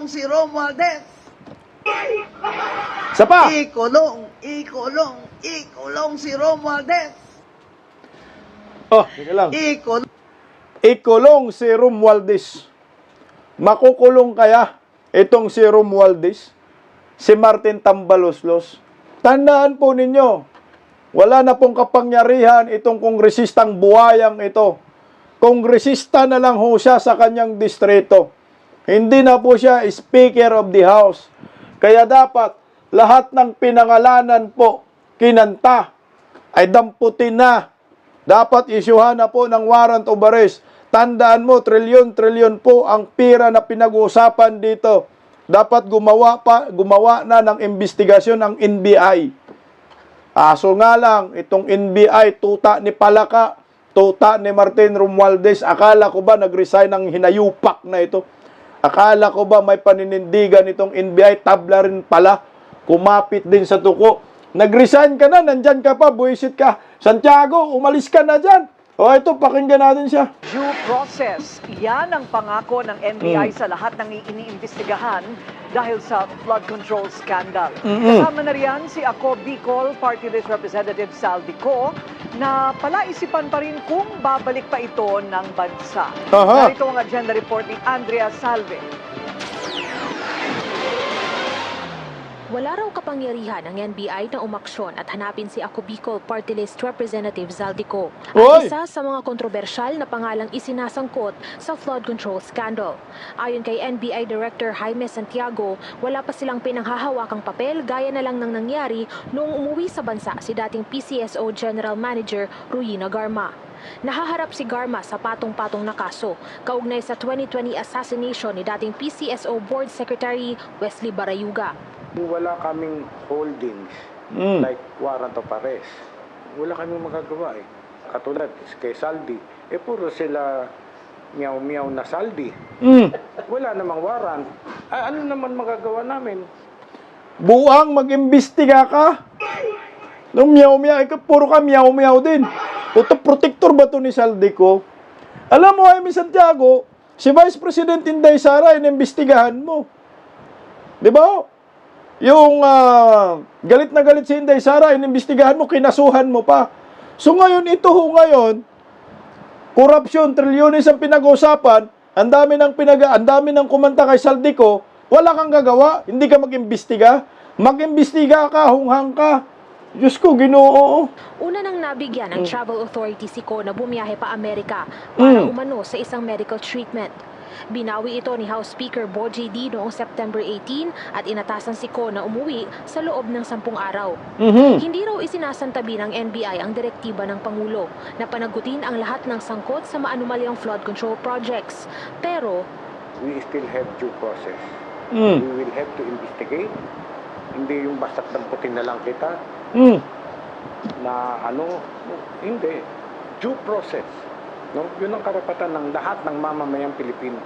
A: si Romualdez.
E: Sapa.
A: Ikulong si Romualdez.
E: Teka lang. Ikulong si Romualdez. Makukulong kaya itong si Romualdez? Si Martin Tambaloslos? Tandaan po ninyo, wala na pong kapangyarihan itong kongresistang buhayang ito. Kongresista na lang ho siya sa kanyang distrito. Hindi na po siya Speaker of the House. Kaya dapat lahat ng pinangalanan po, kinanta, ay damputin na. Dapat isyuhan na po ng warrant of arrest. Tandaan mo, trilyon-trilyon po ang pira na pinag-uusapan dito. Dapat gumawa na ng investigasyon ang NBI. Aso nga lang, itong NBI, tuta ni Palaka, tuta ni Martin Romualdez, akala ko ba nag-resign ng hinayupak na ito? Akala ko ba may paninindigan itong NBI? Tabla rin pala. Kumapit din sa tuko. Nag-resign ka na, nandyan ka pa, buwisit ka. Santiago, umalis ka na dyan. O ito, pakinggan natin siya.
F: Due process. Yan ang pangako ng NBI sa lahat ng iniimbestigahan dahil sa flood control scandal. Kasama na riyan si Ako Bicol Party List Representative Saldico na palaisipan pa rin kung babalik pa ito ng bansa. Narito ang agenda report ni Andrea Salve.
P: Wala raw kapangyarihan ng NBI na umaksyon at hanapin si Ako Bicol Party List Representative Saldico, ang isa sa mga kontrobersyal na pangalang isinasangkot sa flood control scandal. Ayon kay NBI Director Jaime Santiago, wala pa silang pinanghahawakang papel gaya na lang ng nangyari noong umuwi sa bansa si dating PCSO General Manager Rowena Garma. Nahaharap si Garma sa patong-patong na kaso kaugnay sa 2020 assassination ni dating PCSO Board Secretary Wesley Barayuga.
Q: Wala kaming holdings like warrant of arrest. Wala kaming magagawa Katulad kay Saldi, puro sila miyaw-miyaw na Saldi. Wala namang warrant. Ano naman magagawa namin?
E: Buang mag-imbestiga ka. Nung miyaw-miyaw, puro ka miyaw-miyaw din. Protector ba to ni Saldico? Alam mo, Jaime Santiago, si Vice President Inday Sara, inimbestigahan mo. Di ba? Yung galit na galit si Inday Sara, inimbestigahan mo, kinasuhan mo pa. So ngayon, korupsyon, trilyones ang pinag-usapan, ang dami ng kumanta kay Saldico, wala kang gagawa, hindi ka mag-imbestiga. Mag-imbestiga ka, hunghang ka. Diyos ko, Ginoo.
P: Una nang nabigyan ng Travel Authority si Ko na bumiyahe pa Amerika para umano sa isang medical treatment. Binawi ito ni House Speaker Bogie D noong September 18 at inatasan si Ko na umuwi sa loob ng 10 araw. Hindi raw isinasantabi ng NBI ang direktiba ng Pangulo na panagutin ang lahat ng sangkot sa maanumalyang flood control projects. Pero
Q: we still have due process. We will have to investigate. Hindi yung basta't damputin na lang kita. Na hindi. Due process. No? Yun ang karapatan ng lahat ng mamamayang Pilipino.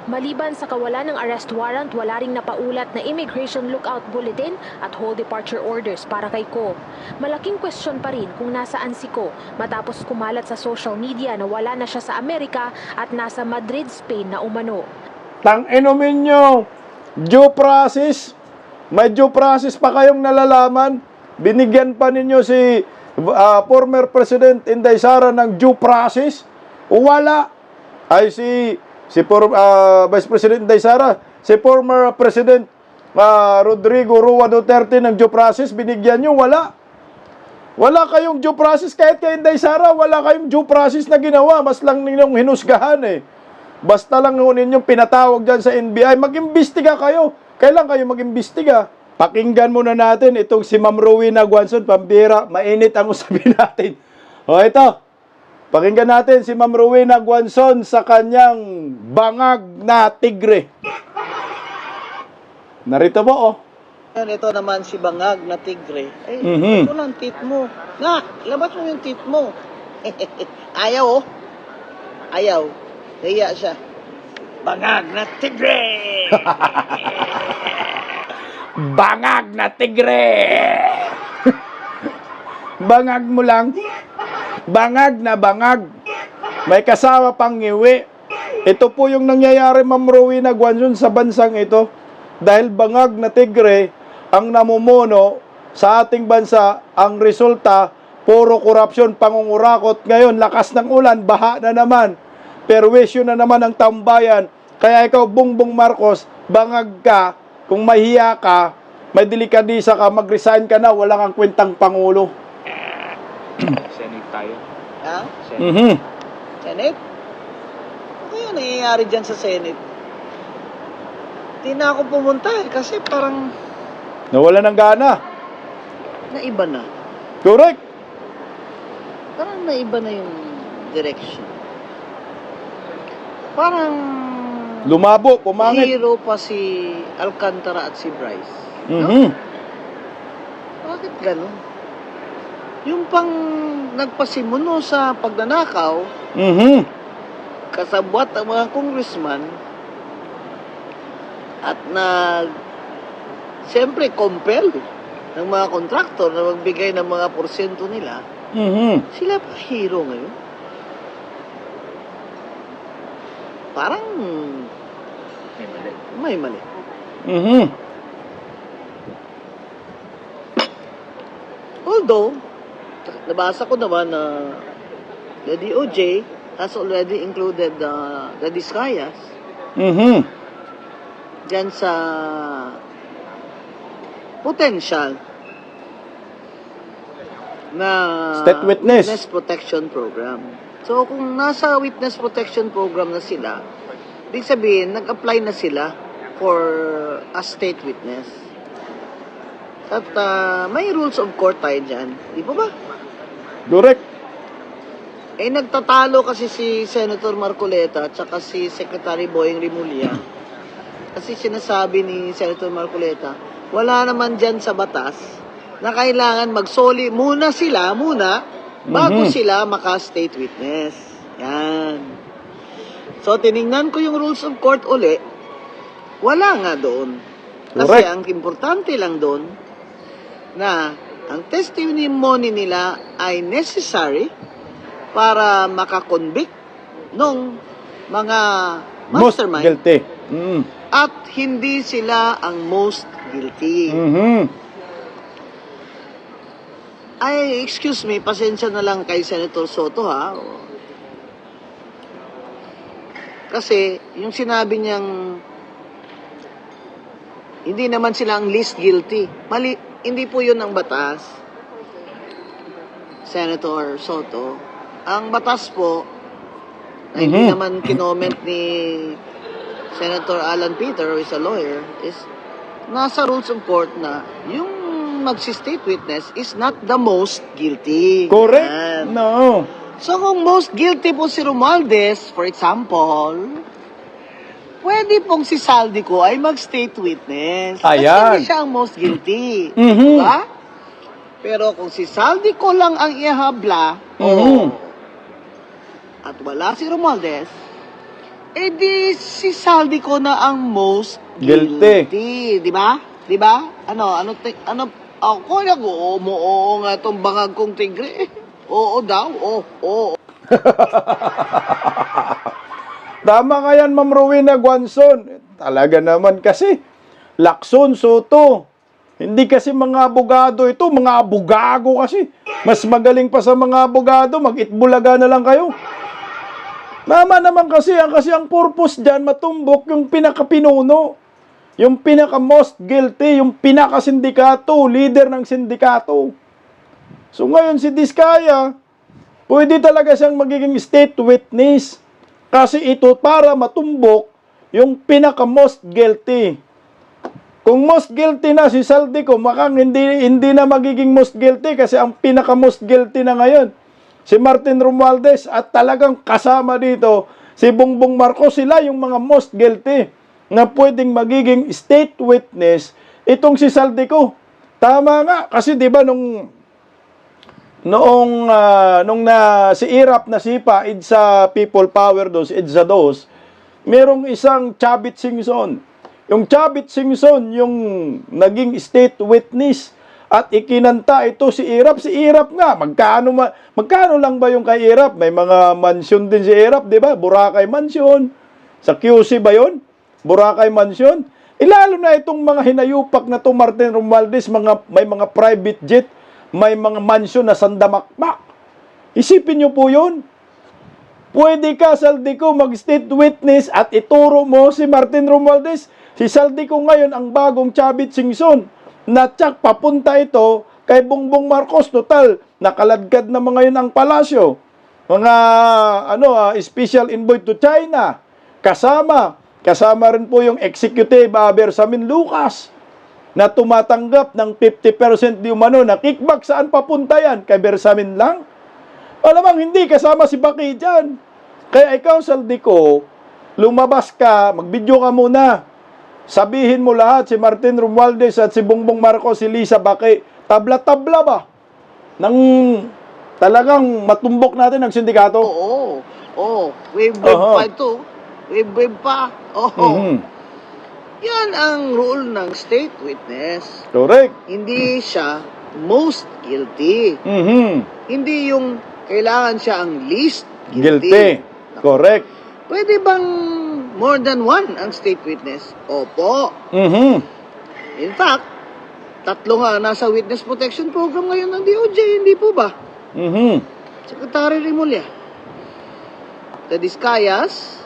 P: Maliban sa kawalan ng arrest warrant, wala ring napaulat na immigration lookout bulletin at whole departure orders para kay Ko. Malaking question pa rin kung nasaan si Ko matapos kumalat sa social media na wala na siya sa Amerika at nasa Madrid, Spain na umano.
E: Tang-inumin nyo, due process. May due process pa kayong nalalaman. Binigyan pa ninyo si former President Inday Sara ng due process. Wala. Ay si Vice President Inday Sara, si former President Rodrigo Roa Duterte ng due process, binigyan nyo, wala. Wala kayong due process, kahit kay Inday Sara, wala kayong due process na ginawa, mas lang ninyong hinusgahan eh. Basta lang ninyong pinatawag dyan sa NBI, mag-imbestiga kayo. Kailan kayo mag-imbestiga? Pakinggan muna natin itong si Ma'am Rowena Guanzon, pambira, mainit ang usapin natin. O ito, pakinggan natin si Ma'am Rowena Guanzon sa kanyang bangag na tigre. Narito po, oh.
B: Yan, ito naman si bangag na tigre. Ay, ito lang tit mo. Na, labas mo yung tit mo. Ayaw, oh. Ayaw. Hiya siya. Bangag na tigre! Bangag na tigre! Bangag mo lang. Bangag na bangag. May kasama pang ngiwi. Ito po yung nangyayari, Ma'am Rowena Guanzon, sa bansang ito. Dahil bangag na tigre ang namumuno sa ating bansa, ang resulta, puro korupsyon, pangungurakot. Ngayon, lakas ng ulan, baha na naman. Perwisyo na naman ang tambayan. Kaya ikaw, Bongbong Marcos, bangag ka, kung mahiya ka, may delikadisa ka, mag-resign ka na, wala kang kwentang Pangulo. Senate tayo. Ha?
E: Mhm.
B: Senate? Ano yung nangyayari dyan sa Senate? Di na ako pumunta eh, kasi parang
E: Nawala ng gana.
B: naiba na.
E: Correct.
B: Parang naiba na yung direction. Parang
E: Lumabo, pumangit.
B: hero pa si Alcantara at si Bryce.
E: Mhm.
B: Bakit ganun? Yung pang nagpasimuno sa pagnanakaw,
E: Mhm.
B: kasabwat ang mga congressman at siyempre compel ng mga kontraktor na magbigay ng mga porsyento nila, sila pa hero ngayon. Parang may mali. Although, nabasa ko naman na the DOJ has already included the Discayas dyan sa potential na
E: State witness.
B: protection program. So, kung nasa witness protection program na sila, ibig sabihin, nag-apply na sila for a state witness. At may rules of court tayo dyan. Di ba ba?
E: Correct.
B: Eh, nagtatalo kasi si Senator Marcoleta at saka si Secretary Boying Rimulya. Kasi sinasabi ni Senator Marcoleta, wala naman dyan sa batas na kailangan magsoli muna sila, bago sila maka-state witness. Yan. So, tiningnan ko yung rules of court uli, wala nga doon. Kasi
E: Correct.
B: ang importante lang doon, na ang testimony nila ay necessary para makakonvict nung mga
E: Most
B: mastermind
E: guilty.
B: at hindi sila ang most guilty. Ay, excuse me, pasensya na lang kay Senator Soto ha. Kasi yung sinabi niyang hindi naman sila ang least guilty. Mali, hindi po yun ang batas, Senator Soto. Ang batas po, na hindi naman kinoment ni Senator Alan Peter, who is a lawyer, is nasa rules of court na yung magsi-state witness is not the most guilty.
E: Correct.
B: Yan.
E: No.
B: So kung most guilty po si Romualdez, for example, pwede pong si Saldico ay mag-state witness. Kasi
E: Ayan.
B: hindi siya ang most guilty. Diba? Pero kung si Saldico lang ang ihabla, at wala si Romualdez,
A: Eh di si Saldico na ang most
E: Guilty.
A: guilty. Di ba? Di ba? Ano, ako nag-oo nga itong bangag kong tigre. Oo daw, oo.
E: Tama ka yan, Ma'am Rowena Guanzon. Talaga naman kasi. Lacson, Soto. Hindi kasi mga abogado ito, mga abogago kasi. Mas magaling pa sa mga abogado, mag-itbulaga na lang kayo. Tama naman kasi ang purpose dyan, matumbok yung pinakapinuno. Yung pinaka-most guilty, yung pinaka-sindikato, leader ng sindikato. So ngayon si Diskaya, pwede talaga siyang magiging state witness. Kasi ito para matumbok yung pinaka-most guilty. Kung most guilty na si Saldico, makang hindi na magiging most guilty kasi ang pinaka-most guilty na ngayon, si Martin Romualdez at talagang kasama dito, si Bongbong Marcos, sila yung mga most guilty na pwedeng magiging state witness itong si Saldico. Tama nga, kasi di ba nung si Irap na sipa sa People Power dos, EDSA dos, merong isang Chavit Singson. Yung Chavit Singson, yung naging state witness at ikinanta ito si Irap. Si Irap nga, magkano lang ba yung kay Irap? May mga mansion din si Irap, di ba? Boracay Mansion. Sa QC ba yun? Boracay Mansion. Lalo na itong mga hinayupak na to Martin Romualdez, may mga private jet, may mga mansion na sandamakmak. Isipin nyo po yun. Pwede ka, Saldico, mag-state witness at ituro mo si Martin Romualdez. Si Saldico ngayon ang bagong Chavit Singson. Na tsak, papunta ito kay Bongbong Marcos. Total, nakaladkad na mga yun ang palasyo. Mga special envoy to China. Kasama rin po yung executive Bersamin Lucas na tumatanggap ng 50% di umano na kickback. Saan papunta yan? Kay Bersamin lang? Alamang hindi kasama si Baki dyan. Kaya ikaw, Saldico, lumabas ka, mag-video ka muna. Sabihin mo lahat, si Martin Romualdez at si Bongbong Marcos, si Lisa Baki, tabla-tabla ba? Nang talagang matumbok natin ang sindikato?
A: Oo. Wave pa ito. Wave pa. Yan ang rule ng state witness.
E: Correct.
A: Hindi siya most guilty. Hindi yung kailangan siya ang least guilty.
E: Correct.
A: Pwede bang more than one ang state witness? Opo. In fact, 3 nga nasa witness protection program ngayon ng DOJ, hindi po ba? Secretary Remulla, the Discayas,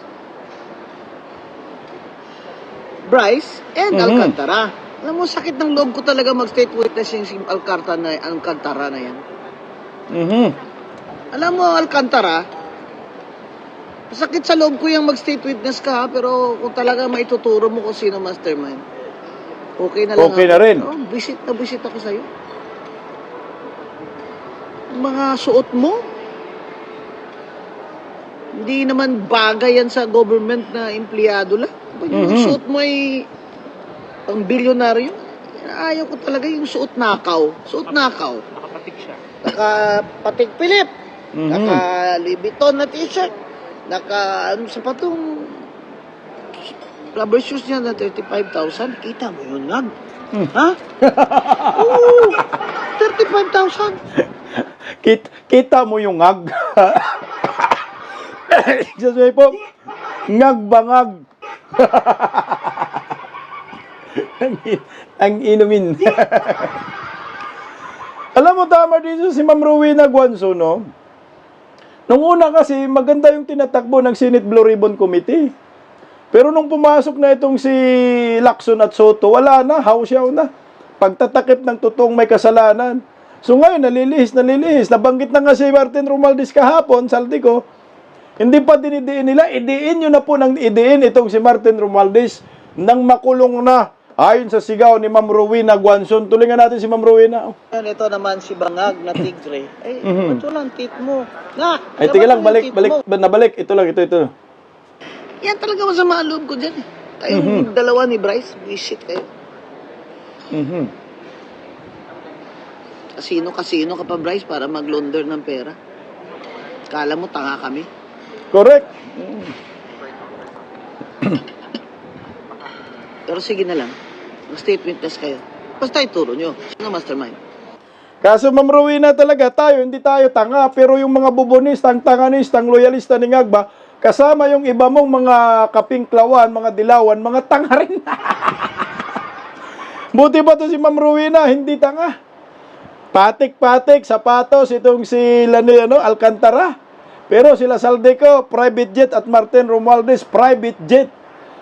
A: Bryce, and Alcantara. Alam mo, sakit ng loob ko talaga mag-state witness yung si Alcantara na yan. Alam mo, Alcantara, sakit sa loob ko yung mag-state witness ka, ha? Pero kung talaga maituturo mo kung sino mastermind, okay na lang.
E: Okay na rin.
A: Visit ako sa'yo. Mga suot mo, hindi naman bagay yan sa government na empleyado lang. Yung suot mo ay pang bilyonaryo. Ayaw ko talaga yung suot nakaw.
I: Nakapatik siya.
A: Nakapatik Philip. Naka Louis Vuitton na t-shirt. Sa patong rubber shoes niya na 35,000. Kita mo yun, Ngag? Ha? Oo, 35,000.
E: Kita mo yung ngag. Sabi po, ngag bangag. ang inumin. Alam mo, tama dito si Ma'am Rowena Guanzon, no? Nung una kasi, maganda yung tinatakbo ng Senate Blue Ribbon Committee. Pero nung pumasok na itong si Lacson at Soto, wala na, hausyaw na. Pagtatakip ng totoong may kasalanan. So ngayon, nalilihis. Nabanggit na nga si Martin Romualdez kahapon, Saldico, hindi pa dinidiin nila, idiin nyo na po ng idiin itong si Martin Romualdez nang makulong na. Ayon sa sigaw ni Ma'am Rowena Guanzon. Tulingan natin si Ma'am Rowena.
A: Ito naman si Bangag na tigre. Ito lang tit mo.
E: Ay, tiga lang, balik. Ito lang, ito.
A: Yan talaga masama ang loob ko dyan. Kayong dalawa ni Bryce, visit kayo. Kasino ka pa, Bryce, para mag-launder ng pera. Kala mo, tanga kami.
E: Correct.
A: Pero sige na lang. Mag-state witness kayo. Basta ituro nyo. Sino mastermind?
B: Kaso Ma'am Rowena talaga, hindi tayo tanga, pero yung mga bubonis, tanganis, loyalista ni Ngagba, kasama yung iba mong mga kapingklawan, mga dilawan, mga tanga rin. Buti ba to si Ma'am Rowena, hindi tanga. Patik-patik, sapatos, itong si Alcantara. Pero sila Saldico, private jet, at Martin Romualdez, private jet.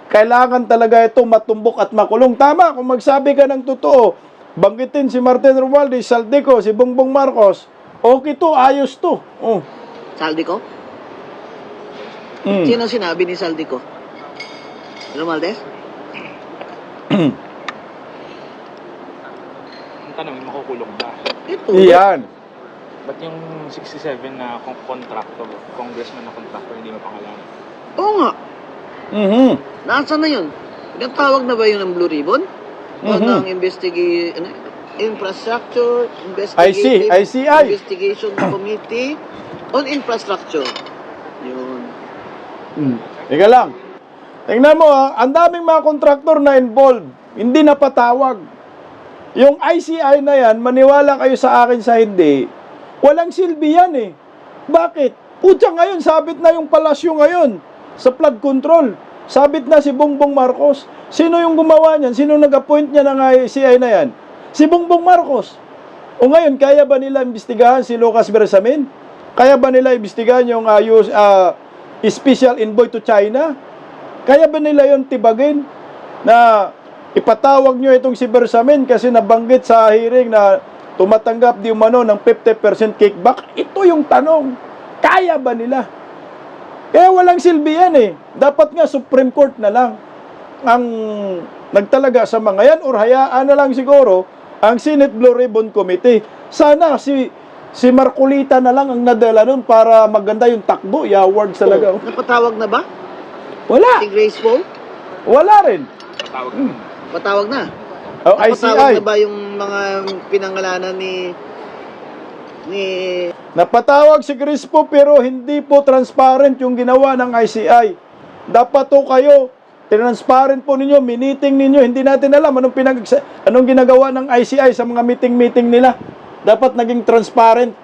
B: Kailangan talaga ito matumbok at makulong. Tama, kung magsabi ka ng totoo, banggitin si Martin Romualdez, Saldico, si Bongbong Marcos, okay to, ayos to. Oh.
A: Saldico? Sino sinabi ni Saldico? Romualdez?
R: Ang tanong, makukulong ba?
A: Ito.
B: Iyan.
R: Ba't yung 67 na contractor, congressman na contractor, hindi mapangalanan?
A: Oo nga. Nasaan na yun? Nagtawag na ba yun ng Blue Ribbon? O ng Infrastructure
B: ICI.
A: Investigation Committee on Infrastructure. Yun.
B: Ika lang. Tingnan mo ang daming mga kontraktor na involved. Hindi napatawag. Yung ICI na yan, maniwala kayo sa akin sa hindi, walang silbi yan eh. Bakit? Putya ngayon, sabit na yung palasyo ngayon sa flood control. Sabit na si Bongbong Marcos. Sino yung gumawa niyan? Sino nag-appoint niya ng ICI na yan? Si Bongbong Marcos. O ngayon, kaya ba nila imbestigahan si Lucas Bersamin? Kaya ba nila imbestigahan yung special envoy to China? Kaya ba nila yung tibagin na ipatawag nyo itong si Bersamin kasi nabanggit sa hearing na tumatanggap di umano ng 50% kickback? Ito yung tanong. Kaya ba nila? Kaya walang silbi yan eh. Dapat nga Supreme Court na lang ang nagtalaga sa mga yan or hayaan na lang siguro ang Senate Blue Ribbon Committee. Sana si Marcolita na lang ang nadala nun para maganda yung takbo. I-award talaga.
A: Napatawag na ba?
B: Wala.
A: Si Grace Poe?
B: Wala rin.
A: Patawag na.
B: Oh,
A: Napatawag
B: ICI.
A: na ba yung mga pinangalanan ni
B: Napatawag si Grace po pero hindi po transparent yung ginawa ng ICI. Dapat to kayo, transparent po ninyo, miniting ninyo. Hindi natin alam anong ginagawa ng ICI sa mga meeting nila. Dapat naging transparent.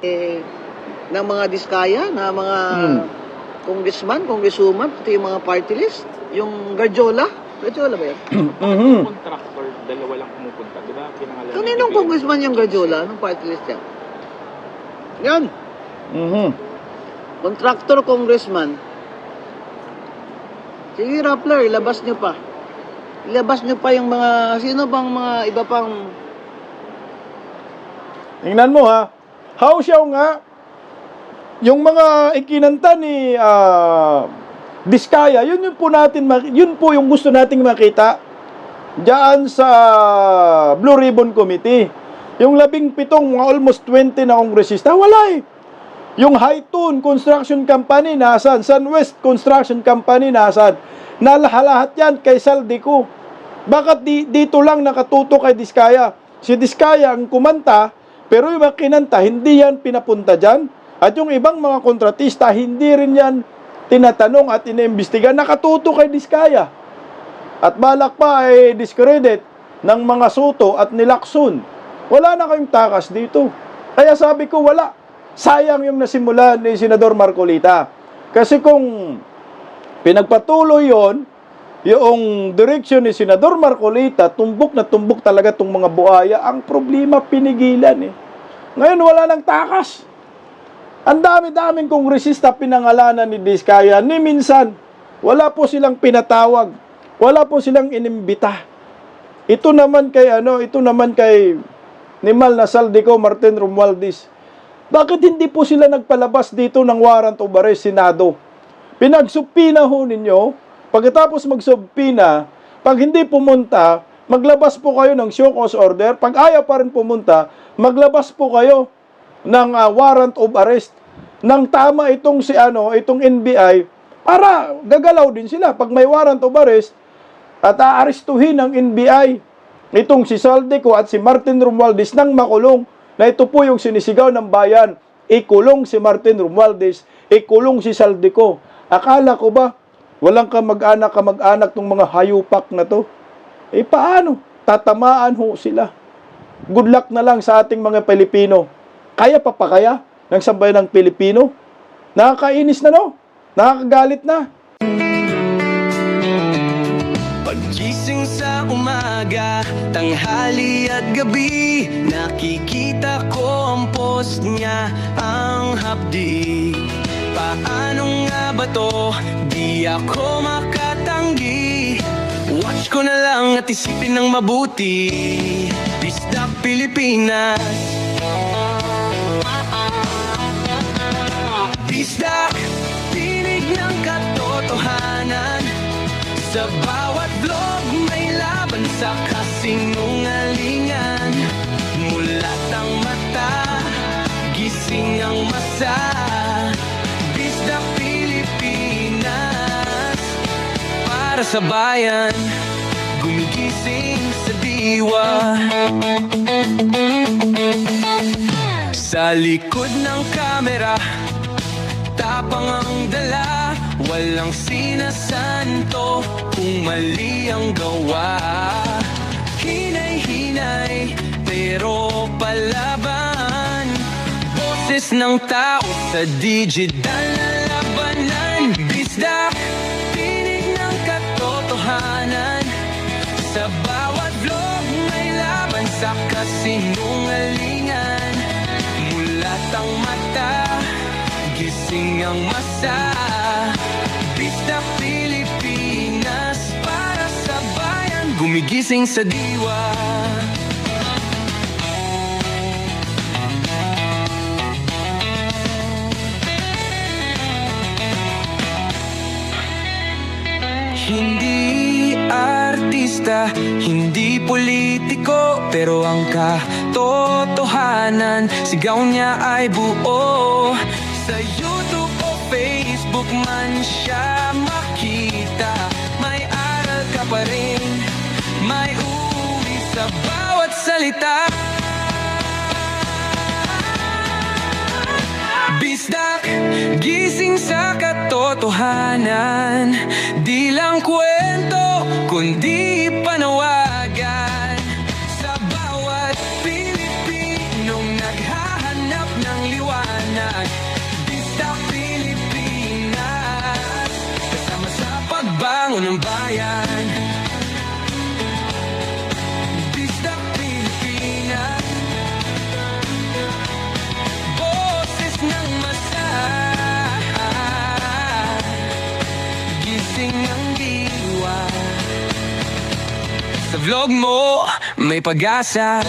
A: Ng mga diskaya, na mga congressman, congresswoman, pati yung mga party list, yung Garjola ba yan?
R: Contractor, dalawa lang pumupunta. Di ba? Pinangalan
A: Kaninong congressman yung Garjola? Anong party list yan? Yan. Contractor congressman. Sige, Rappler, ilabas nyo pa. Ilabas nyo pa yung mga, sino bang mga iba pang...
B: Tingnan mo ha. How siya nga, yung mga ikinanta ni Diskaya, yun po yung gusto nating makita diyan sa Blue Ribbon Committee. Yung 17, mga almost 20 na kongresista, wala eh. Yung Haitun Construction Company, nasan? Sunwest Construction Company, nasan? Nalahat yan kay Saldico. Bakit dito lang nakatuto kay Diskaya? Si Diskaya ang kumanta, pero yung mga kinanta, hindi yan pinapunta dyan. At yung ibang mga kontratista, hindi rin yan tinatanong at iniimbestiga. Nakatuto kay Diskaya. At balak pa ay discredit ng mga Soto at nilakson. Wala na kayong takas dito. Kaya sabi ko, wala. Sayang yung nasimula ni Senador Marcolita. Kasi kung pinagpatuloy yon, yung direksyon ni Senador Marcolita, tumbok na tumbok talaga itong mga buhaya. Ang problema, pinigilan eh. Ngayon, wala nang takas. Ang dami-daming kongresista pinangalanan ni Diskaya. Ni minsan, wala po silang pinatawag. Wala po silang inimbita. Ito naman kay Nimal na Saldico, Martin Romualdez. Bakit hindi po sila nagpalabas dito ng warrant of arrest, Senado? Pinagsupina ho ninyo. Pagkatapos magsupina, pag hindi pumunta, maglabas po kayo ng show cause order. Pag ayaw pa rin pumunta, maglabas po kayo ng warrant of arrest. Nang tama itong NBI, para gagalaw din sila. Pag may warrant of arrest, at aarestuhin ng NBI itong si Saldico at si Martin Romualdez nang makulong, na ito po yung sinisigaw ng bayan, ikulong si Martin Romualdez, ikulong si Saldico. Akala ko ba
E: Walang kamag-anak ng mga hayupak na to. Eh paano? Tatamaan ho sila. Good luck na lang sa ating mga Pilipino. Kaya pa kaya ng sambayan ng Pilipino? Nakakainis na no? Nakakagalit na.
S: Paggising sa umaga, tanghali at gabi, nakikita ko ang post niya, ang hapdi. Paano nga ba to? Di ako makatanggi. Watch ko na lang at isipin ng mabuti. Bisdak Pilipinas. Bisdak, tinig ng katotohanan. Sa bawat vlog may laban sa kasinungalingan. Mulat ang mata, gising ang masa. Bisdak Pilipinas. Para sa bayan, gumigising sa diwa. Sa likod ng kamera, tapang ang dala, walang sinasanto kung mali ang gawa. Hinay-hinay, pero palaban. Boses ng tao sa digital na labanan. Bisdak, tinig ng katotohanan. Sa bawat vlog may laban sa kasinungalingan. Mulat ang mata, gising ang masa. Bisdak Pilipinas, para sa bayan, gumigising sa diwa. Hindi artista, hindi politiko, pero ang katotohanan, sigaw niya ay buo. Sa YouTube o Facebook man siya makita, may aral ka pa rin, may uri sa bawat salita. Bisdak, gising sa katotohanan, di lang kwento, kundi panawagan. Sa bawat Pilipinong naghahanap ng liwanag. Bisdak Pilipinas, kasama sa pagbangon ng bayan. Bisdak Pilipinas, boses ng masa, gising ang diwa. Sa vlog mo, may pag-asa.